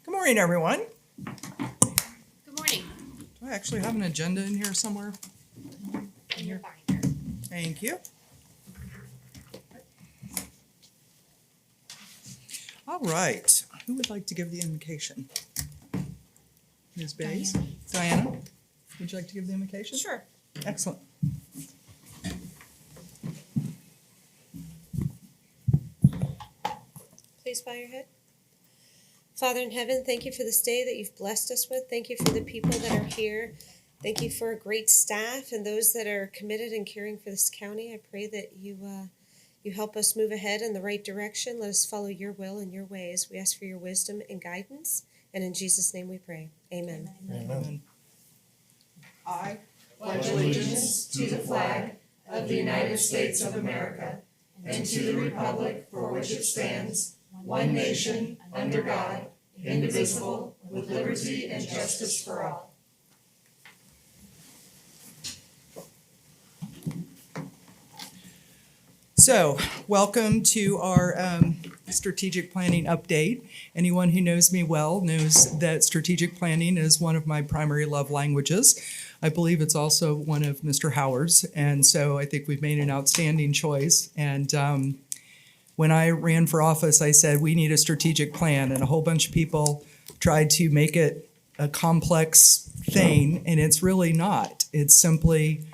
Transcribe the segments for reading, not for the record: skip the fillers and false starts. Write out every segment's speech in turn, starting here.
Good morning, everyone. Good morning. Do I actually have an agenda in here somewhere? In your binder. Thank you. All right. Who would like to give the invocation? Ms. Bays? Diana? Would you like to give the invocation? Sure. Excellent. Please bow your head. Father in heaven, thank you for this day that you've blessed us with. Thank you for the people that are here. Thank you for a great staff and those that are committed in caring for this county. I pray that you help us move ahead in the right direction. Let us follow your will and your ways. We ask for your wisdom and guidance. And in Jesus' name we pray. Amen. Amen. I pledge allegiance to the flag of the United States of America and to the republic for which it stands, one nation, under God, indivisible, with liberty and justice for all. So, welcome to our strategic planning update. Anyone who knows me well knows that strategic planning is one of my primary love languages. I believe it's also one of Mr. Howard's, and so I think we've made an outstanding choice. And when I ran for office, I said we need a strategic plan, and a whole bunch of people tried to make it a complex thing, and it's really not. It's simply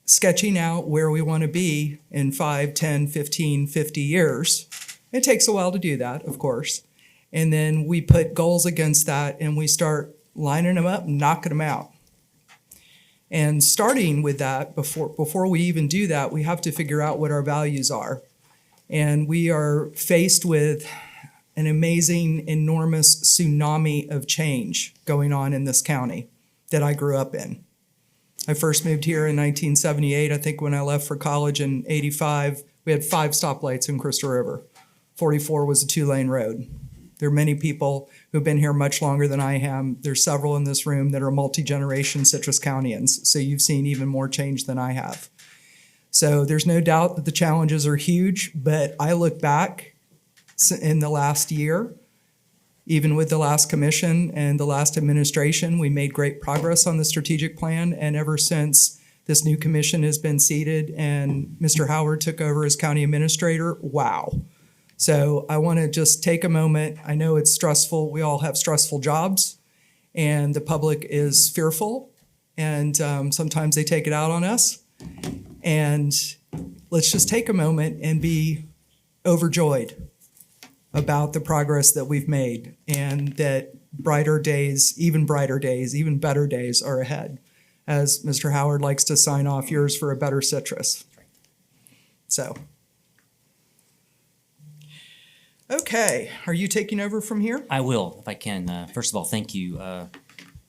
sketching out where we want to be in 5, 10, 15, 50 years. It takes a while to do that, of course. And then we put goals against that and we start lining them up and knocking them out. And starting with that, before we even do that, we have to figure out what our values are. And we are faced with an amazing, enormous tsunami of change going on in this county that I grew up in. I first moved here in 1978. I think when I left for college in 85, we had 5 stoplights in Crystal River. 44 was a 2-lane road. There are many people who've been here much longer than I have. There's several in this room that are multi-generation Citrus Countyans, so you've seen even more change than I have. So there's no doubt that the challenges are huge, but I look back in the last year, even with the last commission and the last administration, we made great progress on the strategic plan. And ever since this new commission has been seated and Mr. Howard took over as county administrator, wow. So I want to just take a moment. I know it's stressful. We all have stressful jobs and the public is fearful and sometimes they take it out on us. And let's just take a moment and be overjoyed about the progress that we've made and that brighter days, even better days are ahead. As Mr. Howard likes to sign off, yours for a better citrus. So, okay, are you taking over from here? I will, if I can. First of all, thank you. I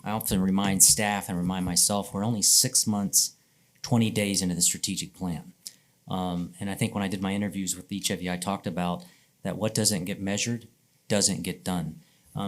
often remind staff and remind myself we're only 6 months, 20 days into the strategic plan. And I think when I did my interviews with each of you, I talked about that what doesn't get measured doesn't get done.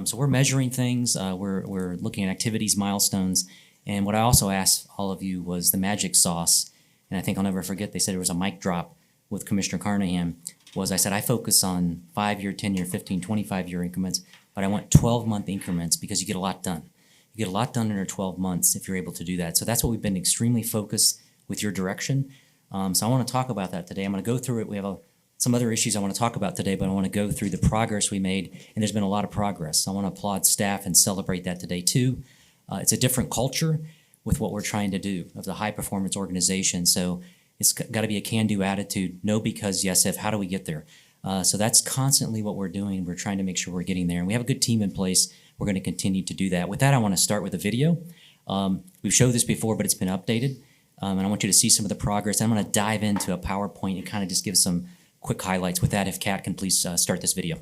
So we're measuring things, we're looking at activities, milestones, and what I also asked all of you was the magic sauce, and I think I'll never forget, they said it was a mic drop with Commissioner Carnahan, was I said I focus on 5-year, 10-year, 15, 25-year increments, but I want 12-month increments because you get a lot done. You get a lot done in 12 months if you're able to do that. So that's what we've been extremely focused with your direction. So I want to talk about that today. I'm going to go through it. We have some other issues I want to talk about today, but I want to go through the progress we made, and there's been a lot of progress. So I want to applaud staff and celebrate that today too. It's a different culture with what we're trying to do of the high-performance organization. So it's got to be a can-do attitude. No because, yes if. How do we get there? So that's constantly what we're doing. We're trying to make sure we're getting there, and we have a good team in place. We're going to continue to do that. With that, I want to start with a video. We've showed this before, but it's been updated, and I want you to see some of the progress. I'm going to dive into a PowerPoint and kind of just give some quick highlights. With that, if Kat can please start this video.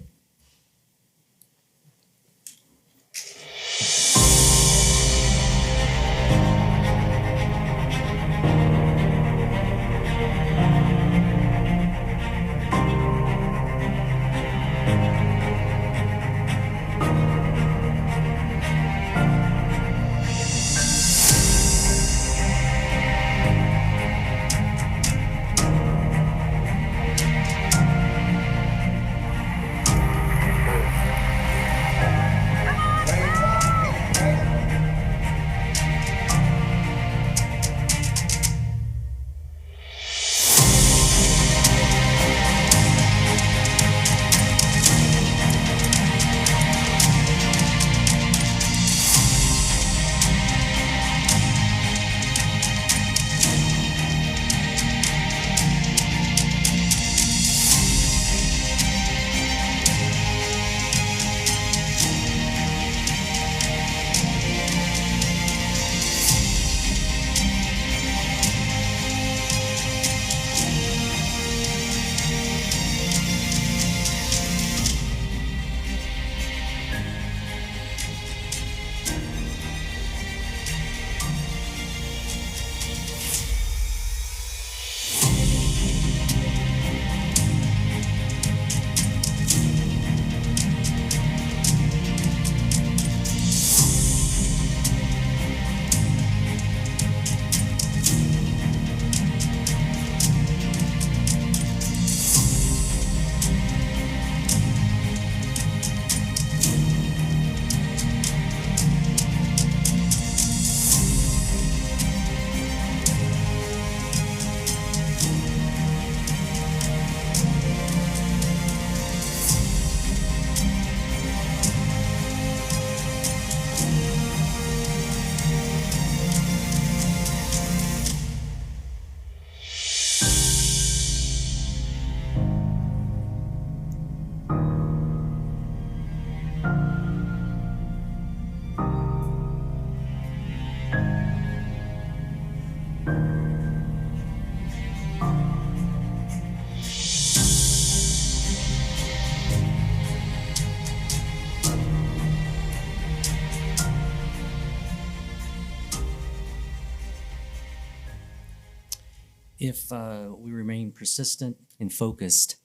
if we remain persistent and focused,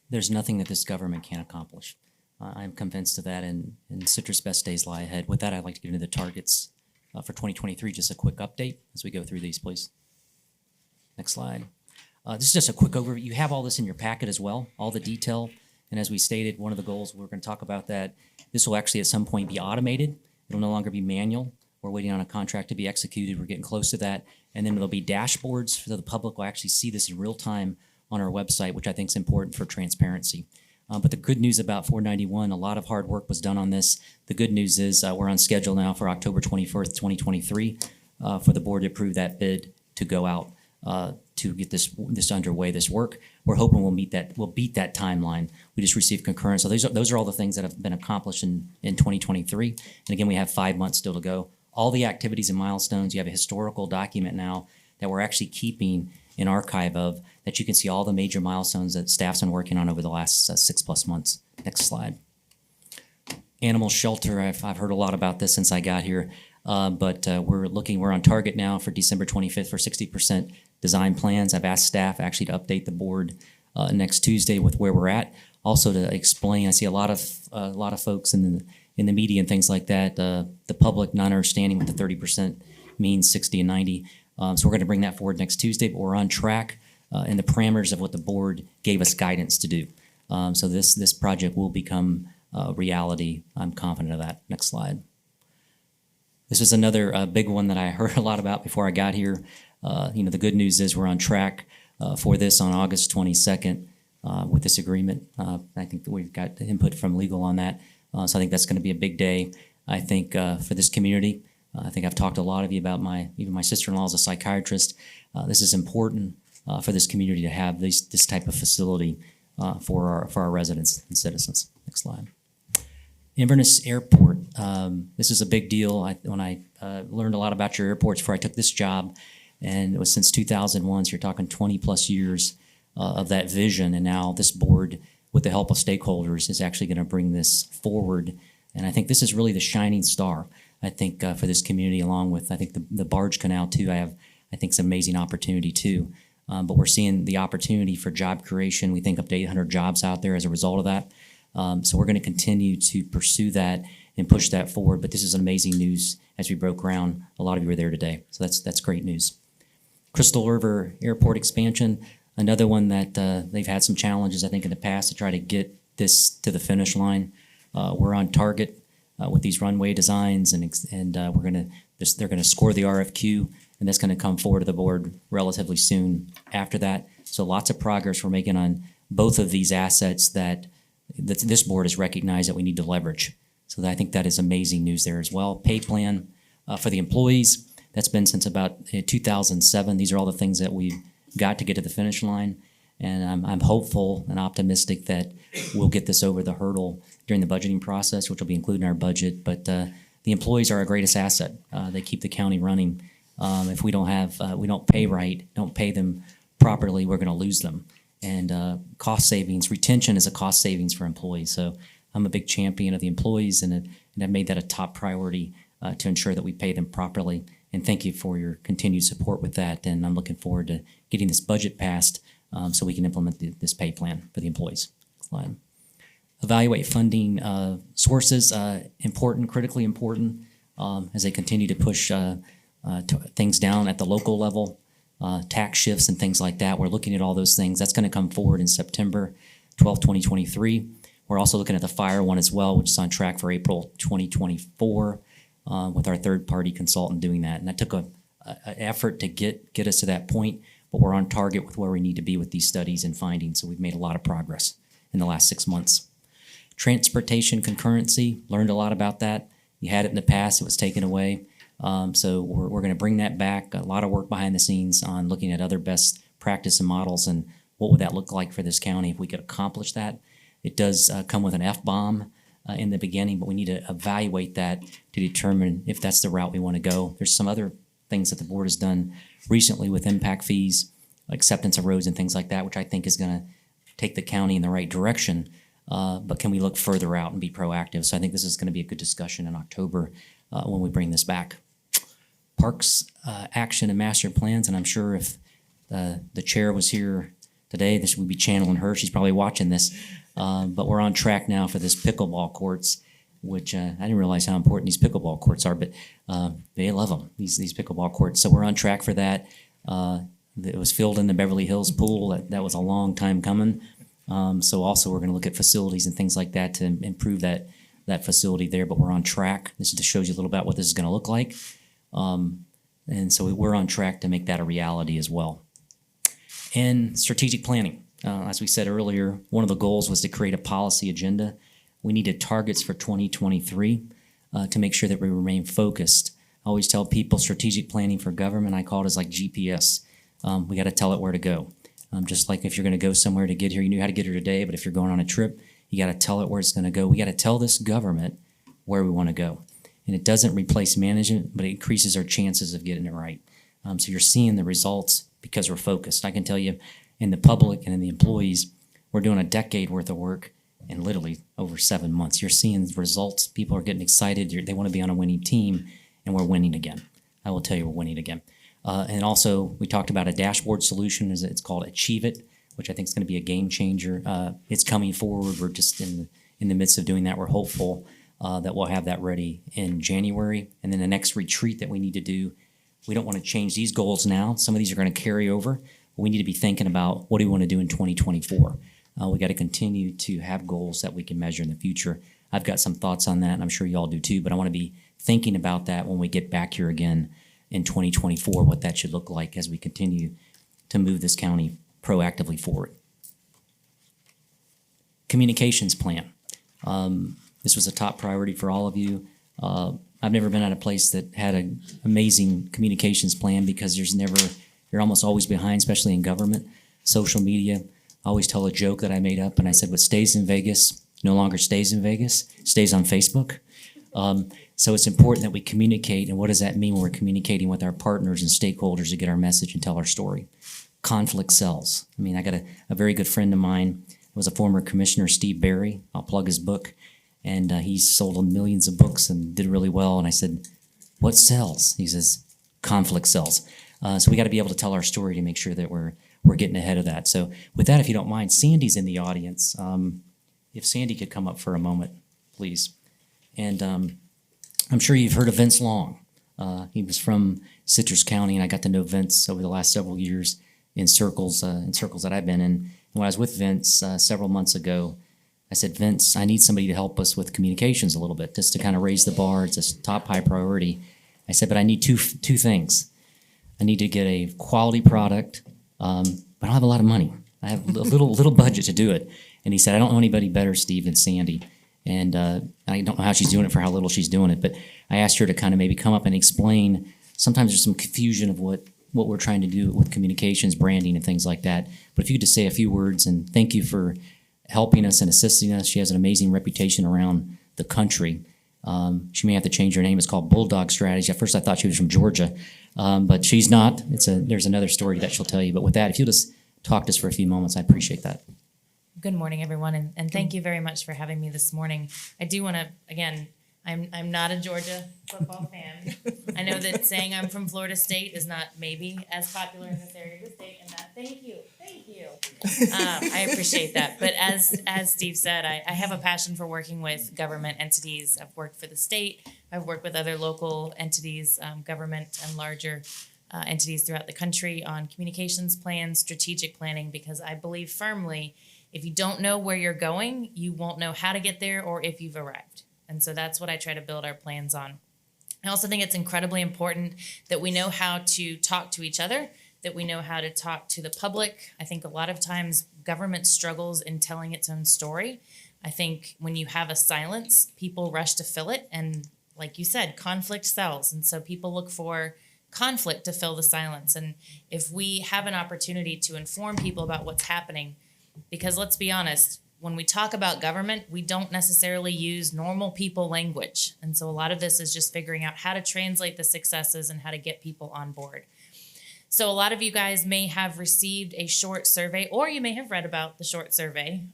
there's nothing that this government can't accomplish. I'm convinced of that, and Citrus' best days lie ahead. With that, I'd like to get into the targets for 2023. Just a quick update as we go through these, please. Next slide. This is just a quick overview. You have all this in your packet as well, all the detail. And as we stated, one of the goals, we're going to talk about that. This will actually at some point be automated. It'll no longer be manual. We're waiting on a contract to be executed. We're getting close to that. And then there'll be dashboards so the public will actually see this in real time on our website, which I think is important for transparency. But the good news about 491, a lot of hard work was done on this. The good news is we're on schedule now for October 21st, 2023, for the board to approve that bid to go out to get this underway, this work. We're hoping we'll beat that timeline. We just received concurrence. So those are all the things that have been accomplished in 2023. And again, we have 5 months still to go. All the activities and milestones, you have a historical document now that we're actually keeping an archive of, that you can see all the major milestones that staff's been working on over the last 6+ months. Next slide. Animal shelter, I've heard a lot about this since I got here, but we're on target now for December 25th for 60% design plans. I've asked staff actually to update the board next Tuesday with where we're at. Also to explain, I see a lot of folks in the media and things like that, the public not understanding what the 30% means, 60 and 90. So we're going to bring that forward next Tuesday, but we're on track in the parameters of what the board gave us guidance to do. So this project will become reality. I'm confident of that. Next slide. This is another big one that I heard a lot about before I got here. The good news is we're on track for this on August 22nd with this agreement. I think that we've got input from legal on that. So I think that's going to be a big day, I think, for this community. I think I've talked to a lot of you about even my sister-in-law is a psychiatrist. This is important for this community to have this type of facility for our residents and citizens. Next slide. Inverness Airport. This is a big deal. When I learned a lot about your airports before I took this job, and it was since 2001, so you're talking 20+ years of that vision, and now this board, with the help of stakeholders, is actually going to bring this forward. And I think this is really the shining star, I think, for this community, along with, I think, the barge canal, too. I think, some amazing opportunity, too. But we're seeing the opportunity for job creation. We think up to 800 jobs out there as a result of that. So we're going to continue to pursue that and push that forward. But this is amazing news as we broke ground. A lot of you were there today. So that's great news. Crystal River Airport expansion, another one that they've had some challenges, I think, in the past to try to get this to the finish line. We're on target with these runway designs, and they're gonna score the RFQ, and that's gonna come forward to the board relatively soon after that. So lots of progress we're making on both of these assets that this board has recognized that we need to leverage. So I think that is amazing news there as well. Pay plan for the employees, that's been since about 2007. These are all the things that we've got to get to the finish line. And I'm hopeful and optimistic that we'll get this over the hurdle during the budgeting process, which will be included in our budget. But the employees are our greatest asset. They keep the county running. If we don't pay right, don't pay them properly, we're going to lose them. And cost savings, retention is a cost savings for employees. So I'm a big champion of the employees, and I've made that a top priority to ensure that we pay them properly. And thank you for your continued support with that. And I'm looking forward to getting this budget passed so we can implement this pay plan for the employees. Slide. Evaluate funding sources, important, critically important, as they continue to push things down at the local level, tax shifts and things like that. We're looking at all those things. That's going to come forward in September 12, 2023. We're also looking at the fire one as well, which is on track for April 2024 with our third-party consultant doing that. And that took an effort to get us to that point, but we're on target with where we need to be with these studies and findings. So we've made a lot of progress in the last 6 months. Transportation concurrency, learned a lot about that. You had it in the past, it was taken away. So we're going to bring that back. A lot of work behind the scenes on looking at other best practice and models and what would that look like for this county if we could accomplish that. It does come with an F-bomb in the beginning, but we need to evaluate that to determine if that's the route we want to go. There's some other things that the board has done recently with impact fees, acceptance of roads and things like that, which I think is going to take the county in the right direction. But can we look further out and be proactive? So I think this is going to be a good discussion in October when we bring this back. Parks action and master plans, and I'm sure if The chair was here today. This would be channeling her. She's probably watching this. But we're on track now for this pickleball courts, which I didn't realize how important these pickleball courts are, but they love them, these pickleball courts. So we're on track for that. It was filled in the Beverly Hills pool. That was a long time coming. So also we're going to look at facilities and things like that to improve that facility there, but we're on track. This just shows you a little about what this is going to look like. And so we're on track to make that a reality as well. And strategic planning. As we said earlier, one of the goals was to create a policy agenda. We needed targets for 2023 to make sure that we remain focused. I always tell people strategic planning for government, I call it as like GPS. We got to tell it where to go. Just like if you're going to go somewhere to get here, you knew how to get here today, but if you're going on a trip, you got to tell it where it's going to go. We got to tell this government where we want to go. And it doesn't replace management, but it increases our chances of getting it right. So you're seeing the results because we're focused. I can tell you in the public and in the employees, we're doing a decade worth of work in literally over 7 months. You're seeing results. People are getting excited. They want to be on a winning team, and we're winning again. I will tell you we're winning again. And also, we talked about a dashboard solution. It's called Achieve It, which I think is going to be a game changer. It's coming forward. We're just in the midst of doing that. We're hopeful that we'll have that ready in January. And then the next retreat that we need to do, we don't want to change these goals now. Some of these are going to carry over. We need to be thinking about what do we want to do in 2024. We got to continue to have goals that we can measure in the future. I've got some thoughts on that, and I'm sure you all do too, but I want to be thinking about that when we get back here again in 2024, what that should look like as we continue to move this county proactively forward. Communications plan. This was a top priority for all of you. I've never been at a place that had an amazing communications plan because you're almost always behind, especially in government. Social media. I always tell a joke that I made up, and I said what stays in Vegas no longer stays in Vegas, stays on Facebook. So it's important that we communicate, and what does that mean when we're communicating with our partners and stakeholders to get our message and tell our story? Conflict sells. I mean, I got a very good friend of mine, was a former commissioner, Steve Barry. I'll plug his book, and he's sold millions of books and did really well. And I said, what sells? He says, conflict sells. So we got to be able to tell our story to make sure that we're getting ahead of that. So with that, if you don't mind, Sandy's in the audience. If Sandy could come up for a moment, please. And I'm sure you've heard of Vince Long. He was from Citrus County, and I got to know Vince over the last several years in circles that I've been in. And when I was with Vince several months ago, I said, Vince, I need somebody to help us with communications a little bit, just to kind of raise the bar. It's a top high priority. I said, but I need two things. I need to get a quality product, but I don't have a lot of money. I have a little budget to do it. And he said, I don't know anybody better, Steve, than Sandy. And I don't know how she's doing it for how little she's doing it, but I asked her to kind of maybe come up and explain. Sometimes there's some confusion of what we're trying to do with communications, branding, and things like that. But if you could just say a few words, and thank you for helping us and assisting us. She has an amazing reputation around the country. She may have to change her name. It's called Bulldog Strategy. At first I thought she was from Georgia, but she's not. There's another story that she'll tell you. But with that, if you'll just talk to us for a few moments, I appreciate that. Good morning, everyone, and thank you very much for having me this morning. I do want to, again, I'm not a Georgia football fan. I know that saying I'm from Florida State is not maybe as popular in this area of the state, and that, thank you. I appreciate that. But as Steve said, I have a passion for working with government entities. I've worked for the state. I've worked with other local entities, government and larger entities throughout the country on communications plans, strategic planning, because I believe firmly if you don't know where you're going, you won't know how to get there or if you've arrived. And so that's what I try to build our plans on. I also think it's incredibly important that we know how to talk to each other, that we know how to talk to the public. I think a lot of times government struggles in telling its own story. I think when you have a silence, people rush to fill it. And like you said, conflict sells. And so people look for conflict to fill the silence. And if we have an opportunity to inform people about what's happening, because let's be honest, when we talk about government, we don't necessarily use normal people language. And so a lot of this is just figuring out how to translate the successes and how to get people on board. So a lot of you guys may have received a short survey, or you may have read about the short survey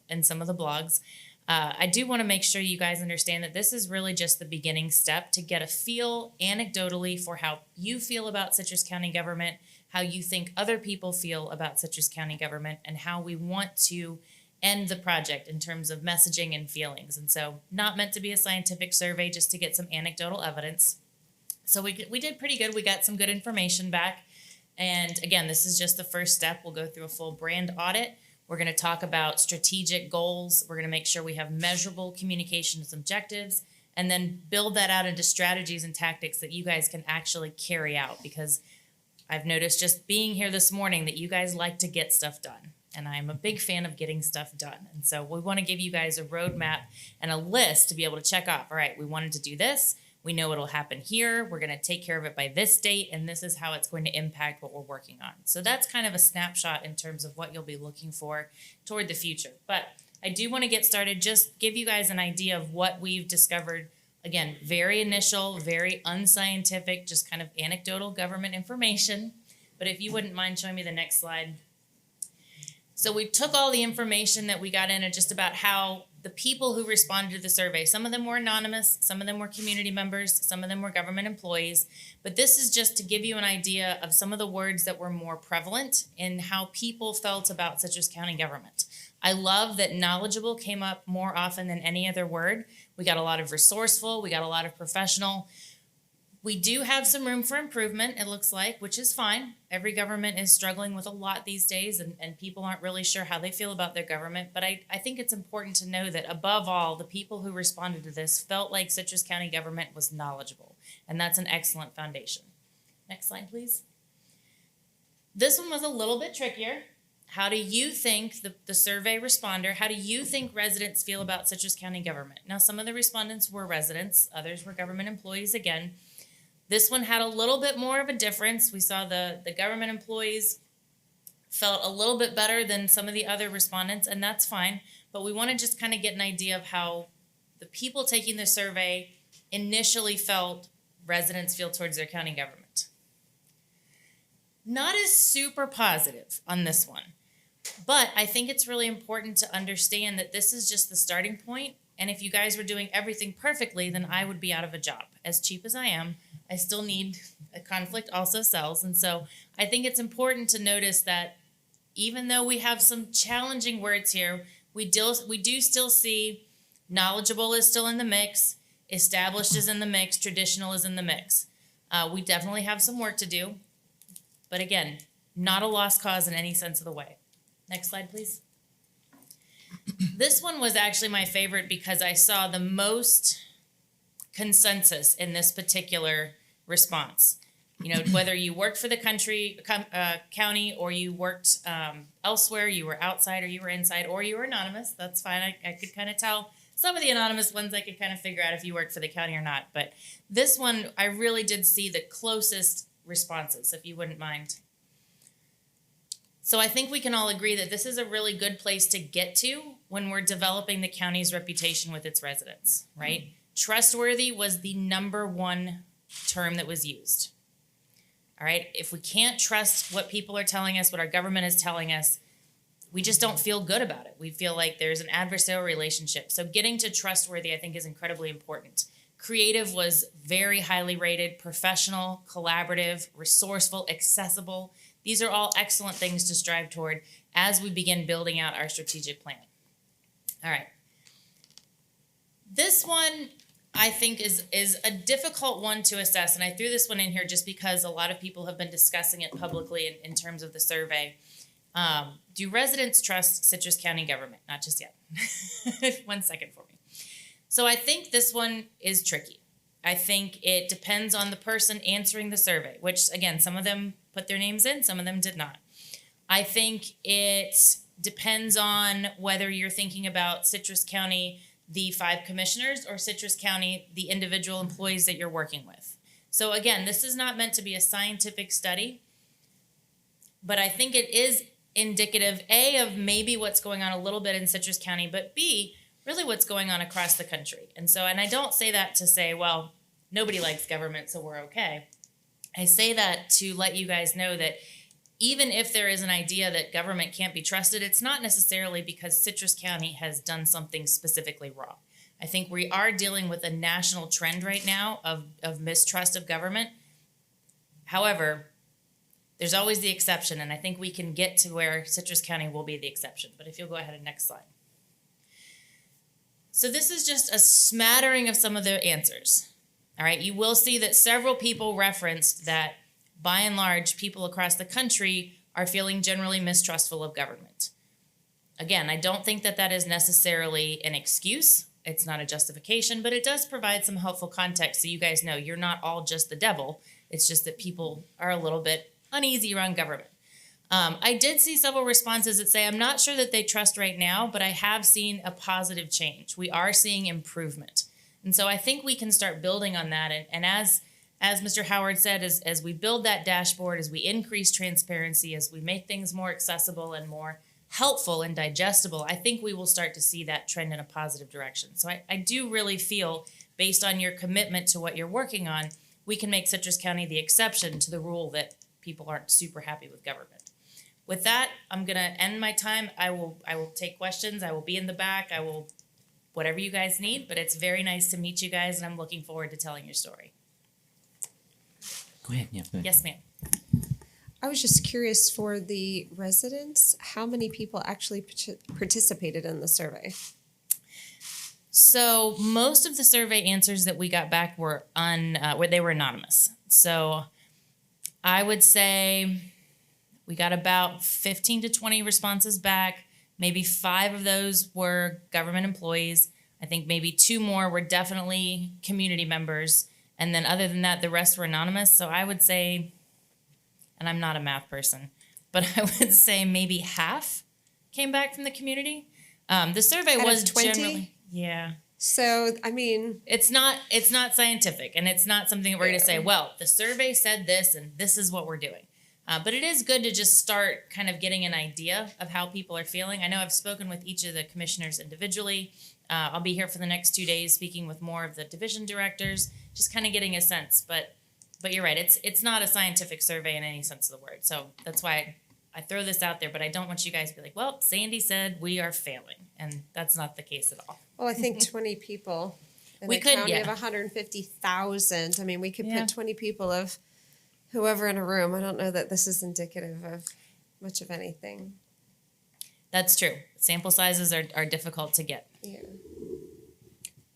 in some of the blogs. I do want to make sure you guys understand that this is really just the beginning step to get a feel anecdotally for how you feel about Citrus County government, how you think other people feel about Citrus County government, and how we want to end the project in terms of messaging and feelings. And so not meant to be a scientific survey, just to get some anecdotal evidence. So we did pretty good. We got some good information back. And again, this is just the first step. We'll go through a full brand audit. We're going to talk about strategic goals. We're going to make sure we have measurable communications objectives, and then build that out into strategies and tactics that you guys can actually carry out. Because I've noticed just being here this morning that you guys like to get stuff done. And I'm a big fan of getting stuff done. And so we want to give you guys a roadmap and a list to be able to check off. All right, we wanted to do this. We know it'll happen here. We're going to take care of it by this date, and this is how it's going to impact what we're working on. So that's kind of a snapshot in terms of what you'll be looking for toward the future. But I do want to get started, just give you guys an idea of what we've discovered. Again, very initial, very unscientific, just kind of anecdotal government information. But if you wouldn't mind showing me the next slide. So we took all the information that we got in and just about how the people who responded to the survey, some of them were anonymous, some of them were community members, some of them were government employees. But this is just to give you an idea of some of the words that were more prevalent in how people felt about Citrus County government. I love that knowledgeable came up more often than any other word. We got a lot of resourceful, we got a lot of professional. We do have some room for improvement, it looks like, which is fine. Every government is struggling with a lot these days, and people aren't really sure how they feel about their government. But I think it's important to know that above all, the people who responded to this felt like Citrus County government was knowledgeable. And that's an excellent foundation. Next slide, please. This one was a little bit trickier. How do you think, the survey responder, how do you think residents feel about Citrus County government? Now, some of the respondents were residents, others were government employees again. This one had a little bit more of a difference. We saw the government employees felt a little bit better than some of the other respondents, and that's fine. But we want to just kind of get an idea of how the people taking the survey initially felt residents feel towards their county government. Not as super positive on this one, but I think it's really important to understand that this is just the starting point. And if you guys were doing everything perfectly, then I would be out of a job. As cheap as I am, I still need a conflict also sells. And so I think it's important to notice that even though we have some challenging words here, we do still see knowledgeable is still in the mix, established is in the mix, traditional is in the mix. We definitely have some work to do. But again, not a lost cause in any sense of the way. Next slide, please. This one was actually my favorite because I saw the most consensus in this particular response. You know, whether you worked for the county, or you worked elsewhere, you were outside or you were inside, or you were anonymous, that's fine. I could kind of tell. Some of the anonymous ones I could kind of figure out if you worked for the county or not. But this one, I really did see the closest responses, if you wouldn't mind. So I think we can all agree that this is a really good place to get to when we're developing the county's reputation with its residents, right? Trustworthy was the #1 term that was used. All right, if we can't trust what people are telling us, what our government is telling us, we just don't feel good about it. We feel like there's an adversarial relationship. So getting to trustworthy, I think, is incredibly important. Creative was very highly rated, professional, collaborative, resourceful, accessible. These are all excellent things to strive toward as we begin building out our strategic plan. All right. This one, I think, is a difficult one to assess, and I threw this one in here just because a lot of people have been discussing it publicly in terms of the survey. Do residents trust Citrus County government? Not just yet. 1 second for me. So I think this one is tricky. I think it depends on the person answering the survey, which, again, some of them put their names in, some of them did not. I think it depends on whether you're thinking about Citrus County, the 5 commissioners, or Citrus County, the individual employees that you're working with. So again, this is not meant to be a scientific study, but I think it is indicative, A, of maybe what's going on a little bit in Citrus County, but B, really what's going on across the country. And I don't say that to say, well, nobody likes government, so we're okay. I say that to let you guys know that even if there is an idea that government can't be trusted, it's not necessarily because Citrus County has done something specifically wrong. I think we are dealing with a national trend right now of mistrust of government. However, there's always the exception, and I think we can get to where Citrus County will be the exception. But if you'll go ahead and next slide. So this is just a smattering of some of the answers. All right, you will see that several people referenced that by and large, people across the country are feeling generally mistrustful of government. Again, I don't think that that is necessarily an excuse. It's not a justification, but it does provide some helpful context so you guys know you're not all just the devil. It's just that people are a little bit uneasy around government. I did see several responses that say, I'm not sure that they trust right now, but I have seen a positive change. We are seeing improvement. And so I think we can start building on that. And as Mr. Howard said, as we build that dashboard, as we increase transparency, as we make things more accessible and more helpful and digestible, I think we will start to see that trend in a positive direction. So I do really feel, based on your commitment to what you're working on, we can make Citrus County the exception to the rule that people aren't super happy with government. With that, I'm going to end my time. I will take questions. I will be in the back. I will, whatever you guys need, but it's very nice to meet you guys, and I'm looking forward to telling your story. Go ahead. Yeah. Go ahead. Yes, ma'am. I was just curious for the residents, how many people actually participated in the survey? So most of the survey answers that we got back were where they were anonymous. So I would say we got about 15 to 20 responses back. Maybe 5 of those were government employees. I think maybe 2 more were definitely community members. And then other than that, the rest were anonymous. So I would say, and I'm not a math person, but I would say maybe half came back from the community. The survey Out of was 20? generally, yeah. So, I mean, It's not scientific, and it's not something that we're going to say, Yeah. well, the survey said this, and this is what we're doing. But it is good to just start kind of getting an idea of how people are feeling. I know I've spoken with each of the commissioners individually. I'll be here for the next 2 days speaking with more of the division directors, just kind of getting a sense. But you're right, it's not a scientific survey in any sense of the word. So that's why I throw this out there, but I don't want you guys to be like, well, Sandy said we are failing. And that's not the case at all. well, I think 20 people in We a could, county yeah. of 150,000. I mean, we could Yeah. put 20 people of whoever in a room. I don't know that this is indicative of much of anything. That's true. Sample sizes are difficult to get. Yeah.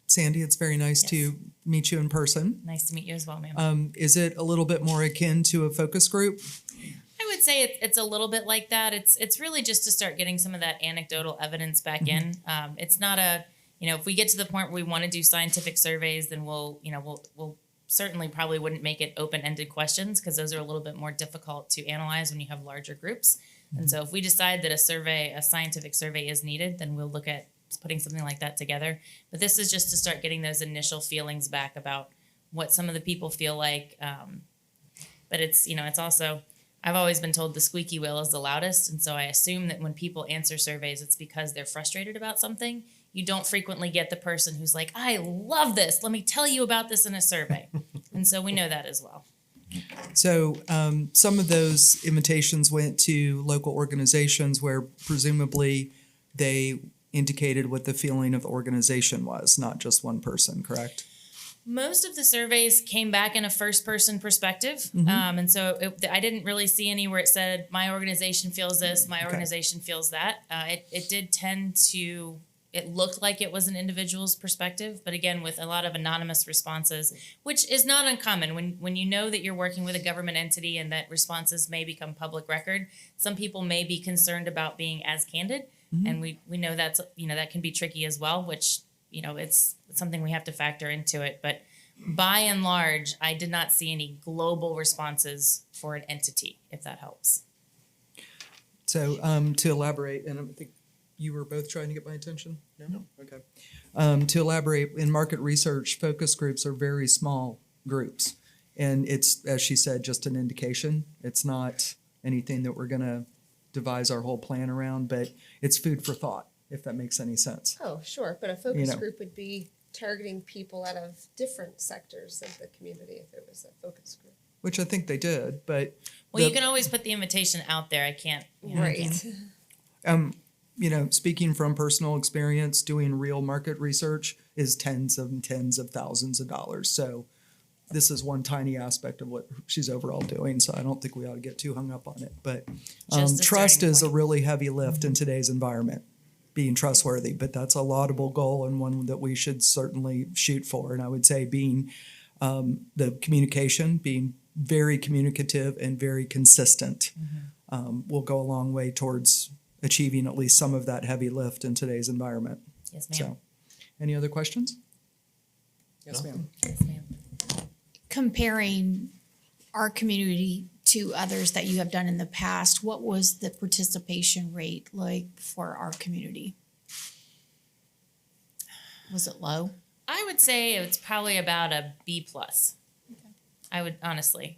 Sandy, it's very nice to meet you in person. Nice to meet you as well, ma'am. Is it a little bit more akin to a focus group? I would say it's a little bit like that. It's really just to start getting some of that anecdotal evidence back in. It's not if we get to the point where we want to do scientific surveys, then we'll certainly probably wouldn't make it open-ended questions because those are a little bit more difficult to analyze when you have larger groups. And so if we decide that a scientific survey is needed, then we'll look at putting something like that together. But this is just to start getting those initial feelings back about what some of the people feel like. But it's also, I've always been told the squeaky wheel is the loudest. And so I assume that when people answer surveys, it's because they're frustrated about something. You don't frequently get the person who's like, I love this. Let me tell you about this in a survey. And so we know that as well. So some of those invitations went to local organizations where presumably they indicated what the feeling of the organization was, not just one person, correct? Most of the surveys came back in a first-person perspective, and so I didn't really see any where it said, my organization feels this, my organization feels that. It did tend to, it looked like it was an individual's perspective, but again, with a lot of anonymous responses, which is not uncommon. When you know that you're working with a government entity and that responses may become public record, some people may be concerned about being as candid, and we know that can be tricky as well, which it's something we have to factor into it. But by and large, I did not see any global responses for an entity, if that helps. So to elaborate, and I think you were both trying to get my attention? No? Okay. To elaborate, in market research, focus groups are very small groups. And it's, as she said, just an indication. It's not anything that we're going to devise our whole plan around, but it's food for thought, if that makes any sense. Oh, sure. But a focus know. group would be targeting people out of different sectors of the community if it was a focus group. Which I think they did, but Well, you can always put the invitation out there. I can't. You know, Right. Speaking from personal experience, doing real market research is tens and tens of thousands of dollars. So this is one tiny aspect of what she's overall doing. So I don't think we ought to get too hung up on it. But Just a trust starting is a point. really heavy lift in today's environment, being trustworthy. But that's a laudable goal and one that we should certainly shoot for. And I would say being the communication, being very communicative and very consistent will go a long way towards achieving at least some of that heavy lift in today's environment. yes, ma'am. So, any other questions? Yes, ma'am. Yes, ma'am. Comparing our community to others that you have done in the past, what was the participation rate like for our community? Was it low? I would say it's probably about a B plus. I would honestly.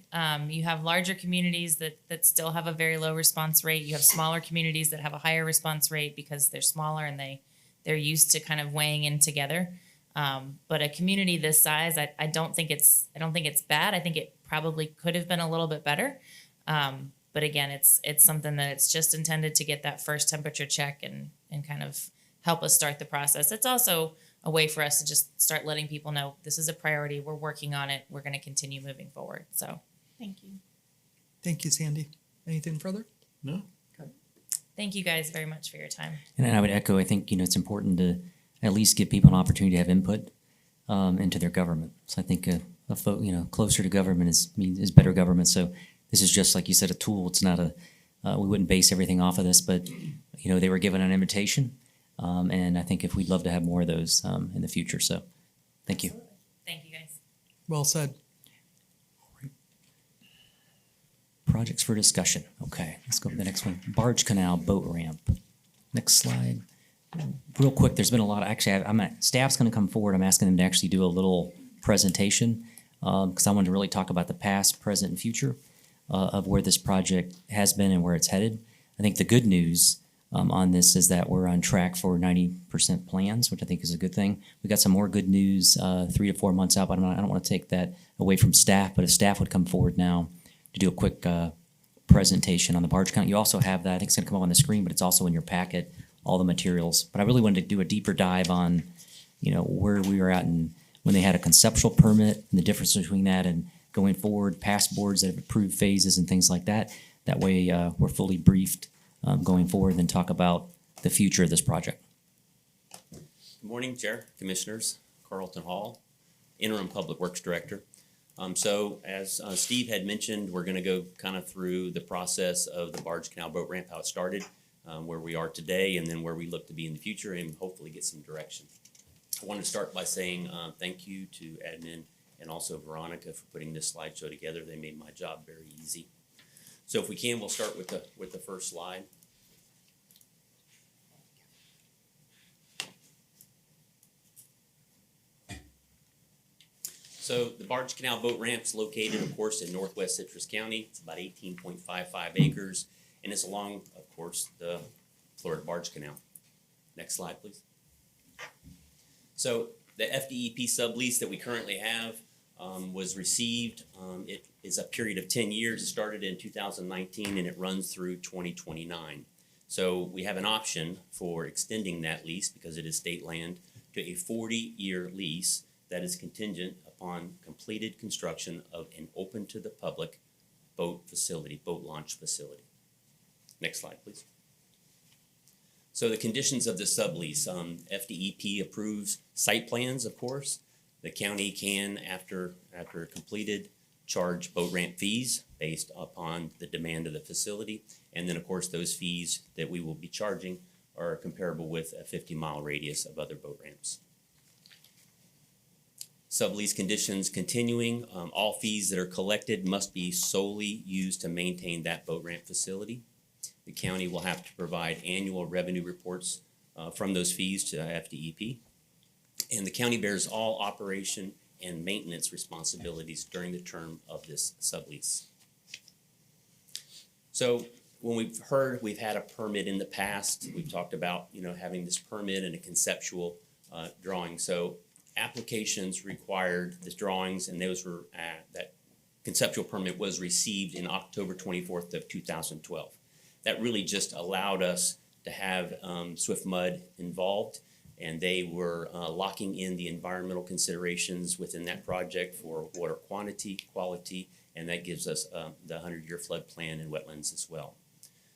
You have larger communities that still have a very low response rate. You have smaller communities that have a higher response rate because they're smaller and they're used to kind of weighing in together. But a community this size, I don't think it's bad. I think it probably could have been a little bit better. But again, it's something that it's just intended to get that first temperature check and kind of help us start the process. It's also a way for us to just start letting people know this is a priority. We're working on it. We're going to continue moving forward. So Thank you. Thank you, Sandy. Anything further? No. thank you guys very much for your time. And I would echo, I think, it's important to at least give people an opportunity to have input into their government. So I think closer to government is better government. So this is just, like you said, a tool. It's not we wouldn't base everything off of this, but, they were given an invitation. And I think we'd love to have more of those in the future. So thank you. Thank you guys. Well said. Projects for discussion. Okay, let's go to the next one. Barge Canal Boat Ramp. Next slide. Real quick, there's been a lot of, staff's gonna come forward. I'm asking them to actually do a little presentation because I wanted to really talk about the past, present, and future of where this project has been and where it's headed. I think the good news on this is that we're on track for 90% plans, which I think is a good thing. We got some more good news 3 to 4 months out, but I don't want to take that away from staff. But if staff would come forward now to do a quick presentation on the barge count. You also have that. I think it's going to come up on the screen, but it's also in your packet, all the materials. But I really wanted to do a deeper dive on, where we were at and when they had a conceptual permit and the difference between that and going forward, past boards that have approved phases and things like that. That way we're fully briefed going forward and then talk about the future of this project. Good morning, Chair, Commissioners, Carlton Hall, Interim Public Works Director. So as Steve had mentioned, we're going to go kind of through the process of the Barge Canal Boat Ramp, how it started, where we are today, and then where we look to be in the future and hopefully get some direction. I want to start by saying thank you to admin and also Veronica for putting this slideshow together. They made my job very easy. So if we can, we'll start with the first slide. So the Barge Canal Boat Ramp's located, of course, in northwest Citrus County. It's about 18.55 acres, and it's along, of course, the Florida Barge Canal. Next slide, please. So the FDEP sublease that we currently have was received. It is a period of 10 years. It started in 2019, and it runs through 2029. So we have an option for extending that lease, because it is state land, to a 40-year lease that is contingent upon completed construction of an open to the public boat launch facility. Next slide, please. So the conditions of the sublease, FDEP approves site plans, of course. The county can, after completed, charge boat ramp fees based upon the demand of the facility. And then, of course, those fees that we will be charging are comparable with a 50-mile radius of other boat ramps. Sublease conditions continuing, all fees that are collected must be solely used to maintain that boat ramp facility. The county will have to provide annual revenue reports from those fees to FDEP. And the county bears all operation and maintenance responsibilities during the term of this sublease. So when we've had a permit in the past, we've talked about, having this permit and a conceptual drawing. So applications required the drawings, and those were that conceptual permit was received in October 24th of 2012. That really just allowed us to have Swift Mud involved, and they were locking in the environmental considerations within that project for water quantity, quality, and that gives us the 100-year flood plan and wetlands as well.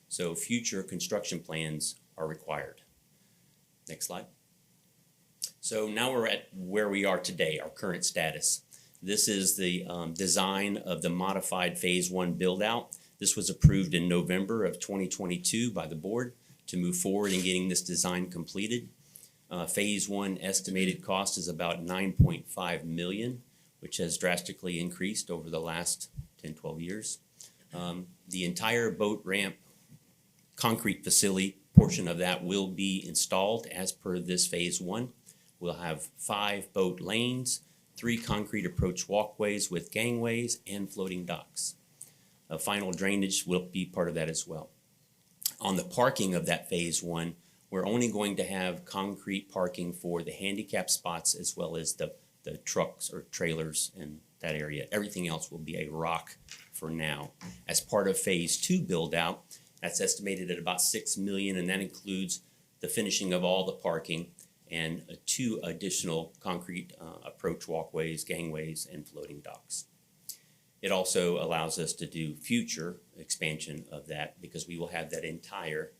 So future construction plans are required. Next slide. So now we're at where we are today, our current status. This is the design of the modified Phase 1 build-out. This was approved in November of 2022 by the board to move forward in getting this design completed. Phase 1 estimated cost is about $9.5 million, which has drastically increased over the last 10, 12 years. The entire boat ramp concrete facility portion of that will be installed as per this Phase 1. We'll have 5 boat lanes, 3 concrete approach walkways with gangways and floating docks. Final drainage will be part of that as well. On the parking of that Phase 1, we're only going to have concrete parking for the handicap spots as well as the trucks or trailers in that area. Everything else will be a rock for now. As part of Phase 2 build out, that's estimated at about $6 million, and that includes the finishing of all the parking and 2 additional concrete approach walkways, gangways, and floating docks. It also allows us to do future expansion of that because we will have that entire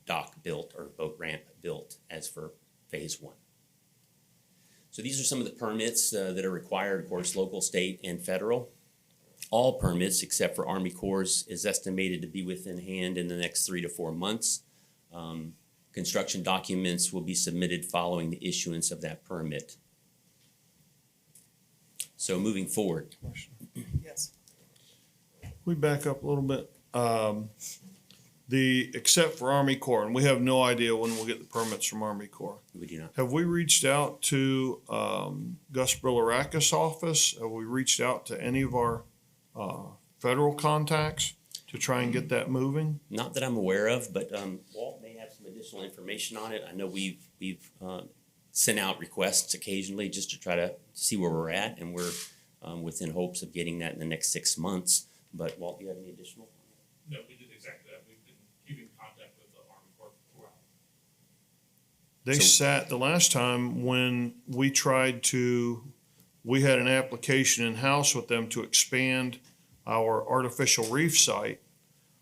dock built or boat ramp built as for Phase 1. So these are some of the permits that are required, of course, local, state, and federal. All permits except for Army Corps is estimated to be within hand in the next 3 to 4 months. Construction documents will be submitted following the issuance of that permit. So moving forward. Yes. We back up a little bit. Except for Army Corps, and we have no idea when we'll get the permits from Army Corps. We do not. Have we reached out to Gus Brilarakis' office? Have we reached out to any of our federal contacts to try and get that moving? Not that I'm aware of, but Walt may have some additional information on it. I know we've sent out requests occasionally just to try to see where we're at, and we're within hopes of getting that in the next 6 months. But Walt, do you have any additional? No, we did exactly that. We've been keeping contact with the Army Corps throughout. They sat the last time when we had an application in-house with them to expand our artificial reef site.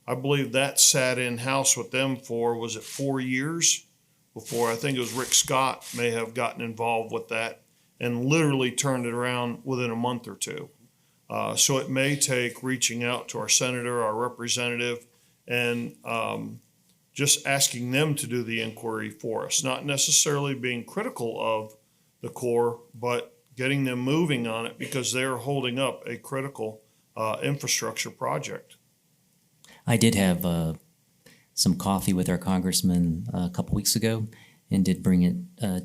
I believe that sat in-house with them for, was it 4 years? Before, I think it was Rick Scott may have gotten involved with that and literally turned it around within a month or 2. So it may take reaching out to our senator, our representative, and just asking them to do the inquiry for us, not necessarily being critical of the Corps, but getting them moving on it because they're holding up a critical infrastructure project. I did have some coffee with our congressman a couple weeks ago and did bring it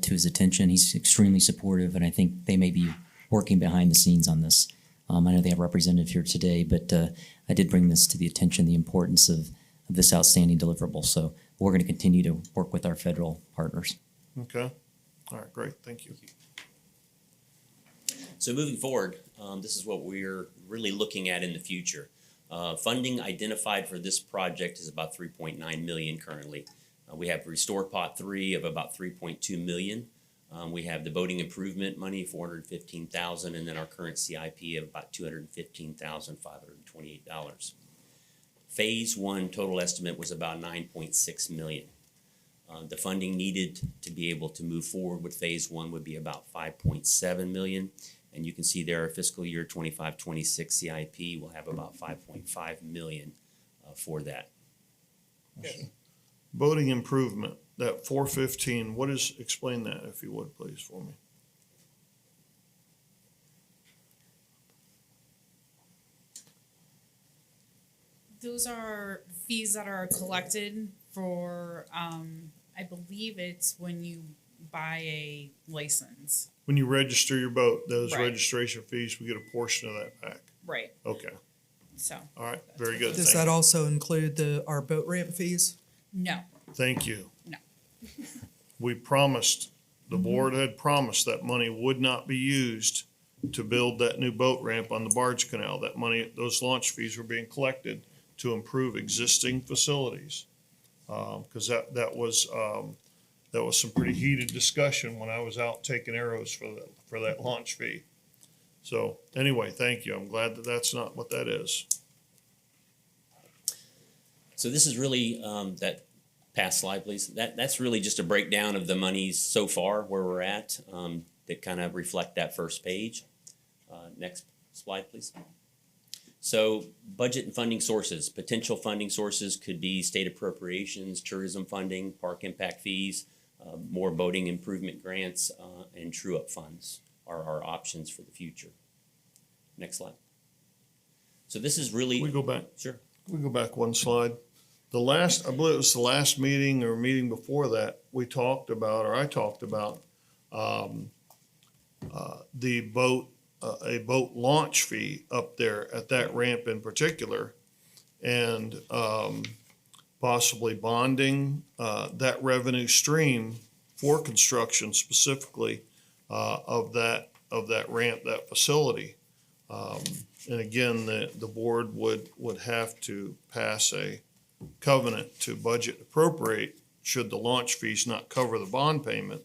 to his attention. He's extremely supportive, and I think they may be working behind the scenes on this. I know they have a representative here today, but I did bring this to the attention, the importance of this outstanding deliverable. So we're going to continue to work with our federal partners. Okay. All right, great. Thank you. So moving forward, this is what we're really looking at in the future. Funding identified for this project is about $3.9 million currently. We have Restore Pot 3 of about $3.2 million. We have the boating improvement money, $415,000, and then our current CIP of about $215,528. Phase 1 total estimate was about $9.6 million. The funding needed to be able to move forward with Phase 1 would be about $5.7 million. And you can see there, our fiscal year 25-26 CIP will have about $5.5 million for that. Boating improvement, that 415, explain that if you would, please, for me. Those are fees that are collected for, I believe it's when you buy a license. When you register your boat, those Right. registration fees, we get a portion of that back. Right. Okay. So, All right. Very good. Does Thank that you. also include our boat ramp fees? no. Thank you. No. We promised, the board had promised that money would not be used to build that new boat ramp on the barge canal. That money, those launch fees were being collected to improve existing facilities. Because that was some pretty heated discussion when I was out taking arrows for that launch fee. So anyway, thank you. I'm glad that that's not what that is. So this is really, that past slide, please. That's really just a breakdown of the monies so far, where we're at, that kind of reflect that first page. Next slide, please. So budget and funding sources. Potential funding sources could be state appropriations, tourism funding, park impact fees, more boating improvement grants, and true-up funds are our options for the future. Next slide. So this is really. We go back. Sure. We go back one slide. I believe it was the last meeting or meeting before that, I talked about the boat, a boat launch fee up there at that ramp in particular, and possibly bonding that revenue stream for construction specifically of that ramp, that facility. And again, the board would have to pass a covenant to budget appropriate should the launch fees not cover the bond payment.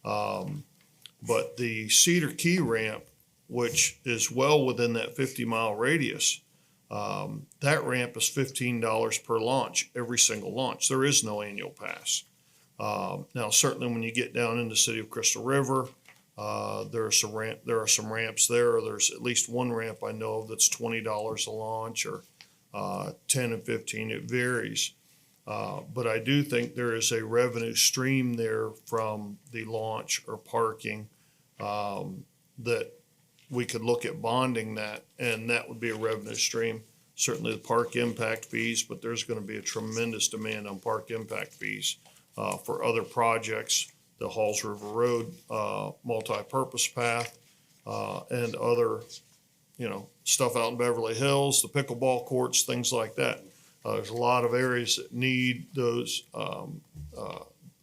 But the Cedar Key ramp, which is well within that 50-mile radius, that ramp is $15 per launch, every single launch. There is no annual pass. Now, certainly when you get down in the city of Crystal River, there are some ramps there. There's at least one ramp I know of that's $20 a launch, or 10 and 15, it varies. But I do think there is a revenue stream there from the launch or parking that we could look at bonding that, and that would be a revenue stream. Certainly the park impact fees, but there's going to be a tremendous demand on park impact fees for other projects, the Halls River Road multi-purpose path, and other, stuff out in Beverly Hills, the pickleball courts, things like that. There's a lot of areas that need those,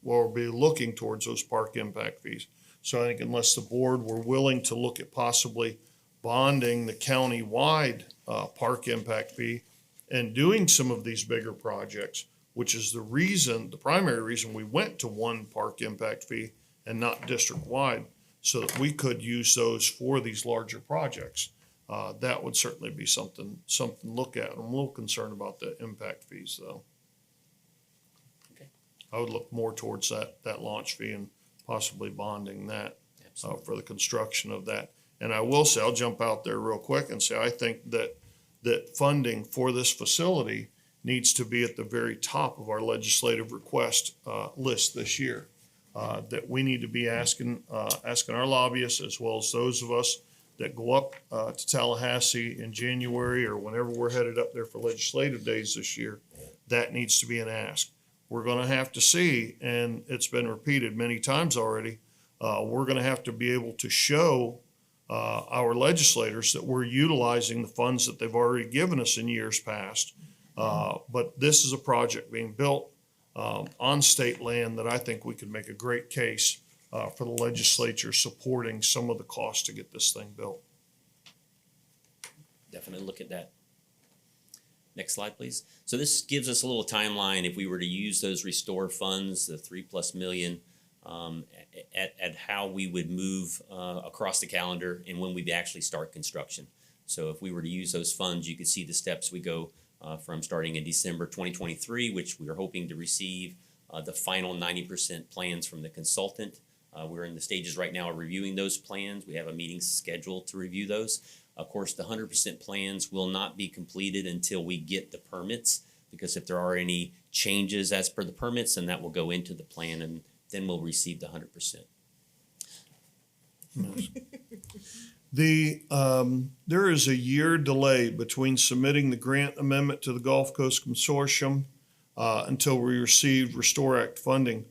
we'll be looking towards those park impact fees. So I think unless the board were willing to look at possibly bonding the county-wide park impact fee and doing some of these bigger projects, which is the primary reason we went to one park impact fee and not district-wide, so that we could use those for these larger projects. That would certainly be something to look at. I'm a little concerned about the impact fees, though. Okay. I would look more towards that launch fee and possibly bonding that for the construction of that. And I will say, I'll jump out there real quick and say, I think that funding for this facility needs to be at the very top of our legislative request list this year. That we need to be asking our lobbyists, as well as those of us that go up to Tallahassee in January or whenever we're headed up there for legislative days this year, that needs to be an ask. We're going to have to see, and it's been repeated many times already, we're going to have to be able to show our legislators that we're utilizing the funds that they've already given us in years past. But this is a project being built on state land that I think we could make a great case for the legislature supporting some of the costs to get this thing built. Definitely look at that. Next slide, please. So this gives us a little timeline if we were to use those restore funds, the $3+ million, at how we would move across the calendar and when we'd actually start construction. So if we were to use those funds, you could see the steps we go from starting in December 2023, which we are hoping to receive the final 90% plans from the consultant. We're in the stages right now of reviewing those plans. We have a meeting scheduled to review those. Of course, the 100% plans will not be completed until we get the permits, because if there are any changes as per the permits, then that will go into the plan, and then we'll receive the 100%. There is a year delay between submitting the grant amendment to the Gulf Coast Consortium until we receive Restore Act funding.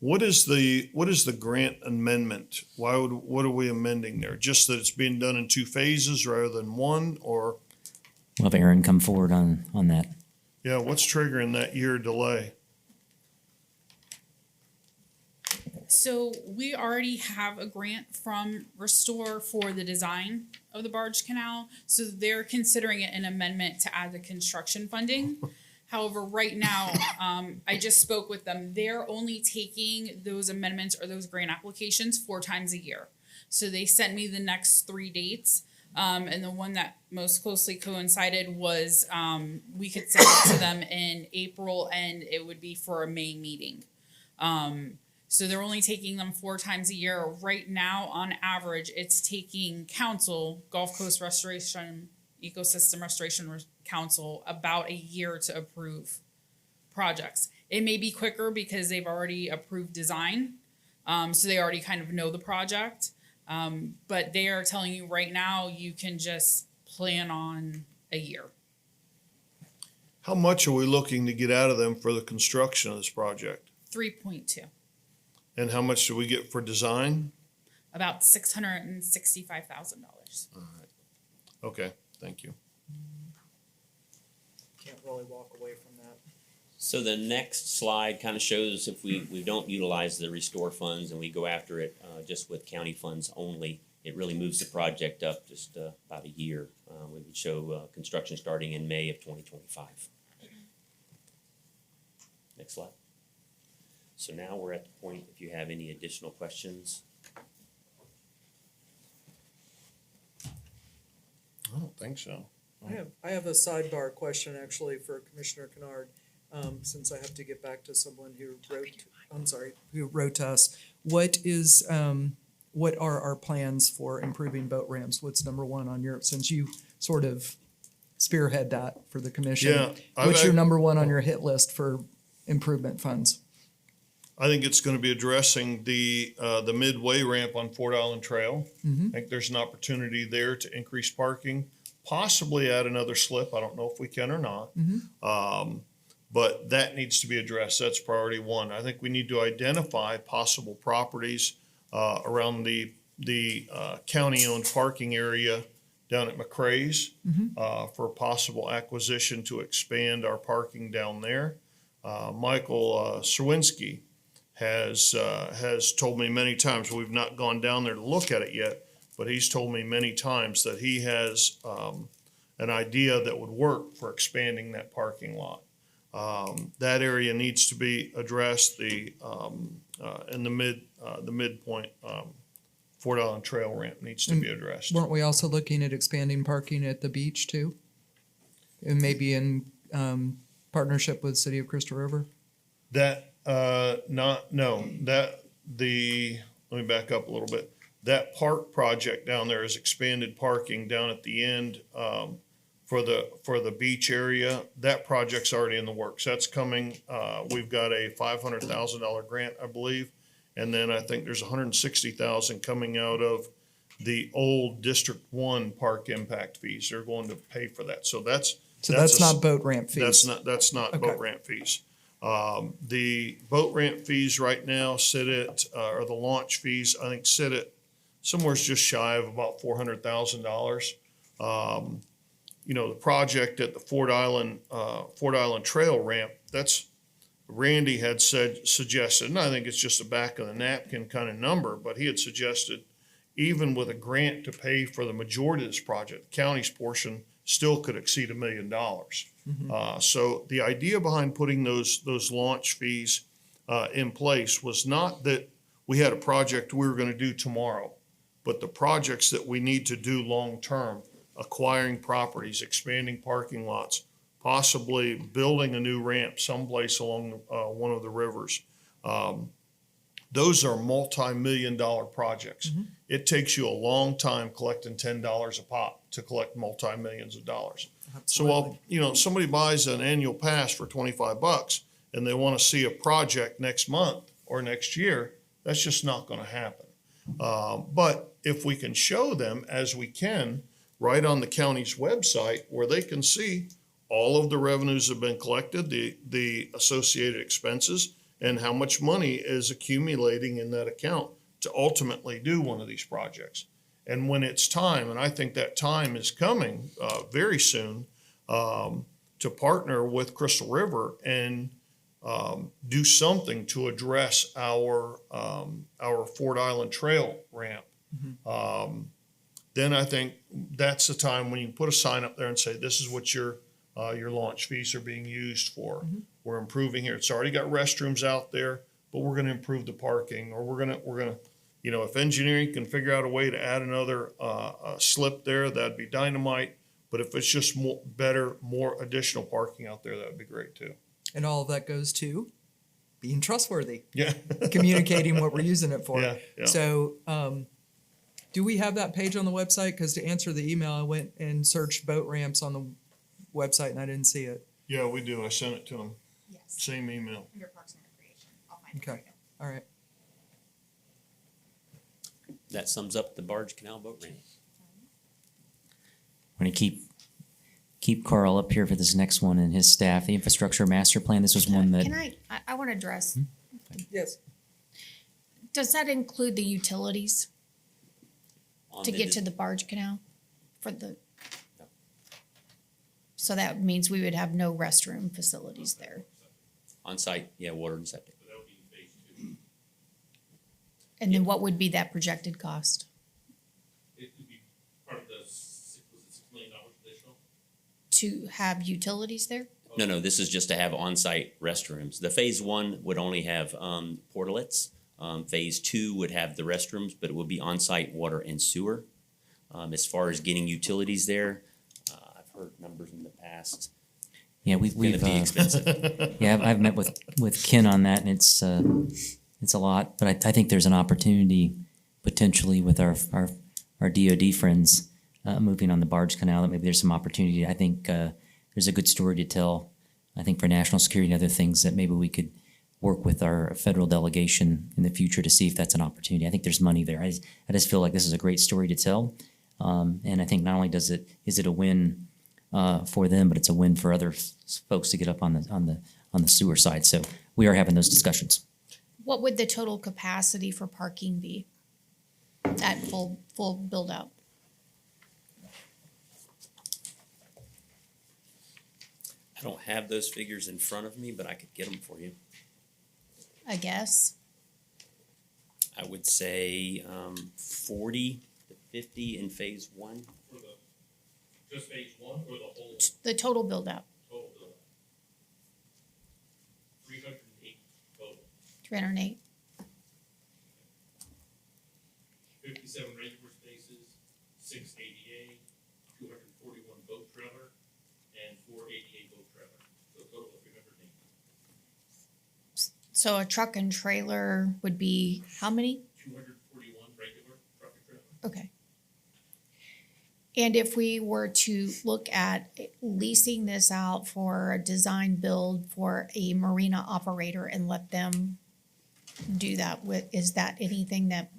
What is the grant amendment? What are we amending there? Just that it's being done in two phases rather than one, or? We'll have Aaron come forward on that. Yeah, what's triggering that year delay? So we already have a grant from Restore for the design of the barge canal. So they're considering it an amendment to add the construction funding. However, right now, I just spoke with them. They're only taking those amendments or those grant applications 4 times a year. So they sent me the next 3 dates. And the one that most closely coincided was we could send it to them in April and it would be for a May meeting. So they're only taking them 4 times a year. Right now, on average, it's taking council, Gulf Coast Restoration, Ecosystem Restoration Council, about a year to approve projects. It may be quicker because they've already approved design, so they already kind of know the project. But they are telling you right now, you can just plan on a year. How much are we looking to get out of them for the construction of this project? 3.2, And how much do we get for design? about $665,000. Okay, thank you. Can't really walk away from that. So the next slide kind of shows if we don't utilize the restore funds and we go after it just with county funds only, it really moves the project up just about a year. We would show construction starting in May of 2025. Next slide. So now we're at the point, if you have any additional questions. I don't think so. I have a sidebar question actually for Commissioner Kennard, since I have to get back to someone who wrote to us. What are our plans for improving boat ramps? What's number one on your, since you sort of spearhead that for the commission? Yeah, What's your number one on your hit list for improvement funds? I think it's going to be addressing the midway ramp on Fort Island Trail. I think there's an opportunity there to increase parking, possibly add another slip. I don't know if we can or not. But that needs to be addressed. That's priority one. I think we need to identify possible properties around the county-owned parking area down at McCrae's for possible acquisition to expand our parking down there. Michael Serwinski has told me many times, we've not gone down there to look at it yet, but he's told me many times that he has an idea that would work for expanding that parking lot. That area needs to be addressed. In the midpoint Fort Island Trail ramp needs to be addressed. Weren't we also looking at expanding parking at the beach too? And maybe in partnership with City of Crystal River? Let me back up a little bit. That park project down there is expanded parking down at the end for the beach area. That project's already in the works. That's coming. We've got a $500,000 grant, I believe. And then I think there's $160,000 coming out of the old District 1 park impact fees. They're going to pay for that. So that's not boat ramp fees? That's not Okay. boat ramp fees. The boat ramp fees right now sit at, or the launch fees, I think sit at somewhere just shy of about $400,000. The project at the Fort Island Trail ramp, that's, Randy had suggested, and I think it's just a back of the napkin kind of number, but he had suggested even with a grant to pay for the majority of this project, the county's portion still could exceed $1 million. So the idea behind putting those launch fees in place was not that we had a project we were going to do tomorrow, but the projects that we need to do long-term, acquiring properties, expanding parking lots, possibly building a new ramp someplace along one of the rivers. Those are multi-million-dollar projects. It takes you a long time collecting $10 a pop to collect multi-millions of dollars. Absolutely. So while, somebody buys an annual pass for $25 and they want to see a project next month or next year, that's just not going to happen. But if we can show them, as we can, right on the county's website where they can see all of the revenues have been collected, the associated expenses, and how much money is accumulating in that account to ultimately do one of these projects. And when it's time, and I think that time is coming very soon, to partner with Crystal River and do something to address our Ford Island Trail ramp. Then I think that's the time when you can put a sign up there and say, this is what your launch fees are being used for. We're improving here. It's already got restrooms out there, but we're gonna improve the parking, or we're gonna, you know, if engineering can figure out a way to add another, slip there, that'd be dynamite. But if it's just more additional parking out there, that'd be great too. And all of that goes to being trustworthy, Yeah. communicating what we're using it for. Yeah, yeah. So, do we have that page on the website? Because to answer the email, I went and searched boat ramps on the website and I didn't see it. Yeah, we do. I sent it to them. Yes, Same email. under Parks and Recreation. I'll find it for Okay. you. All right. That sums up the Barge Canal Boat Ramp. I'm gonna keep Carl up here for this next one and his staff. The infrastructure master plan, this was one that, Can I want to address, Yes. does that include the utilities On to the get dis- to the barge canal for the? No. So that means we would have no restroom facilities there. On-site, yeah, water and septic. But that would be phase two. And then what would be that projected cost It would be part of the, was it $6 million additional? to have utilities there? No, this is just to have on-site restrooms. The phase one would only have portlets. Phase two would have the restrooms, but it would be on-site water and sewer. As far as getting utilities there, I've heard numbers in the past. yeah, It's gonna be expensive. yeah, I've met with Ken on that and it's a lot, but I think there's an opportunity potentially with our DOD friends, moving on the barge canal, that maybe there's some opportunity. I think, there's a good story to tell, I think for national security and other things that maybe we could work with our federal delegation in the future to see if that's an opportunity. I think there's money there. I just feel like this is a great story to tell. And I think not only is it a win for them, but it's a win for other folks to get up on the sewer side. So we are having those discussions. What would the total capacity for parking be at full build out? I don't have those figures in front of me, but I could get them for you. I guess. I would say 40 to 50 in phase one. For the, just phase one or the whole The total build out, total bill? 308 total, 308. 57 regular spaces, 6 ADA, 241 boat trailer, and 4 ADA boat trailer. So a total of 308. So a truck and trailer would be how many? 241 regular truck and trailer. Okay. And if we were to look at leasing this out for a design build for a marina operator and let them do that with, is that anything that,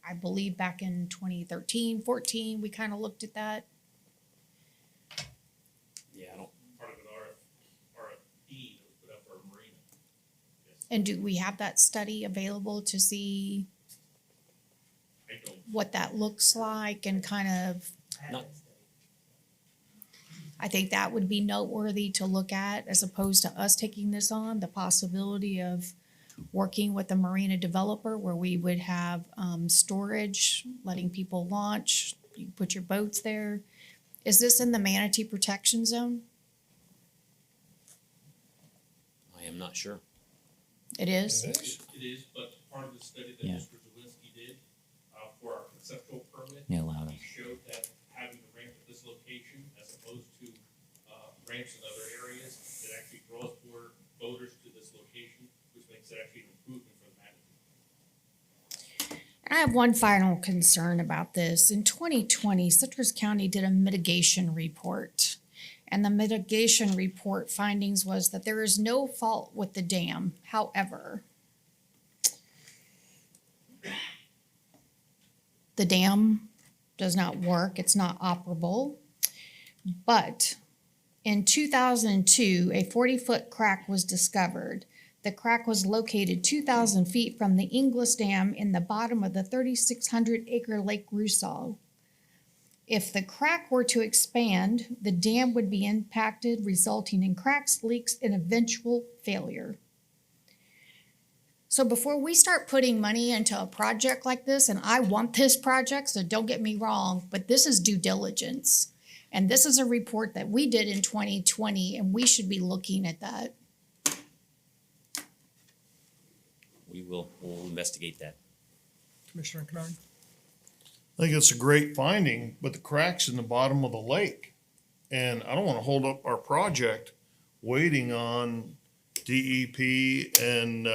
I believe back in 2013, 14, we kind of looked at that? Yeah, I don't. Part of an RFP that was put up for a marina. Yes, And do we have that study available to see I don't. what that looks like and kind of, Not, I think that would be noteworthy to look at as opposed to us taking this on, the possibility of working with a marina developer where we would have storage, letting people launch, you put your boats there. Is this in the manatee protection zone? I am not sure. It is? It is, but part of the study that Yeah. Mr. Zawinski did for our conceptual permit, Yeah, allow he it. showed that having a ramp at this location as opposed to ramps in other areas, it actually draws more boaters to this location, which makes it actually an improvement for the management. I have one final concern about this. In 2020, Citrus County did a mitigation report. And the mitigation report findings was that there is no fault with the dam. However, the dam does not work, it's not operable. But in 2002, a 40-foot crack was discovered. The crack was located 2,000 feet from the Inglis Dam in the bottom of the 3,600-acre Lake Rusal. If the crack were to expand, the dam would be impacted, resulting in cracks, leaks, and eventual failure. So before we start putting money into a project like this, and I want this project, so don't get me wrong, but this is due diligence. And this is a report that we did in 2020, and we should be looking at that. We'll investigate that. Commissioner Kennard? I think it's a great finding, but the crack's in the bottom of the lake. And I don't want to hold up our project waiting on DEP and,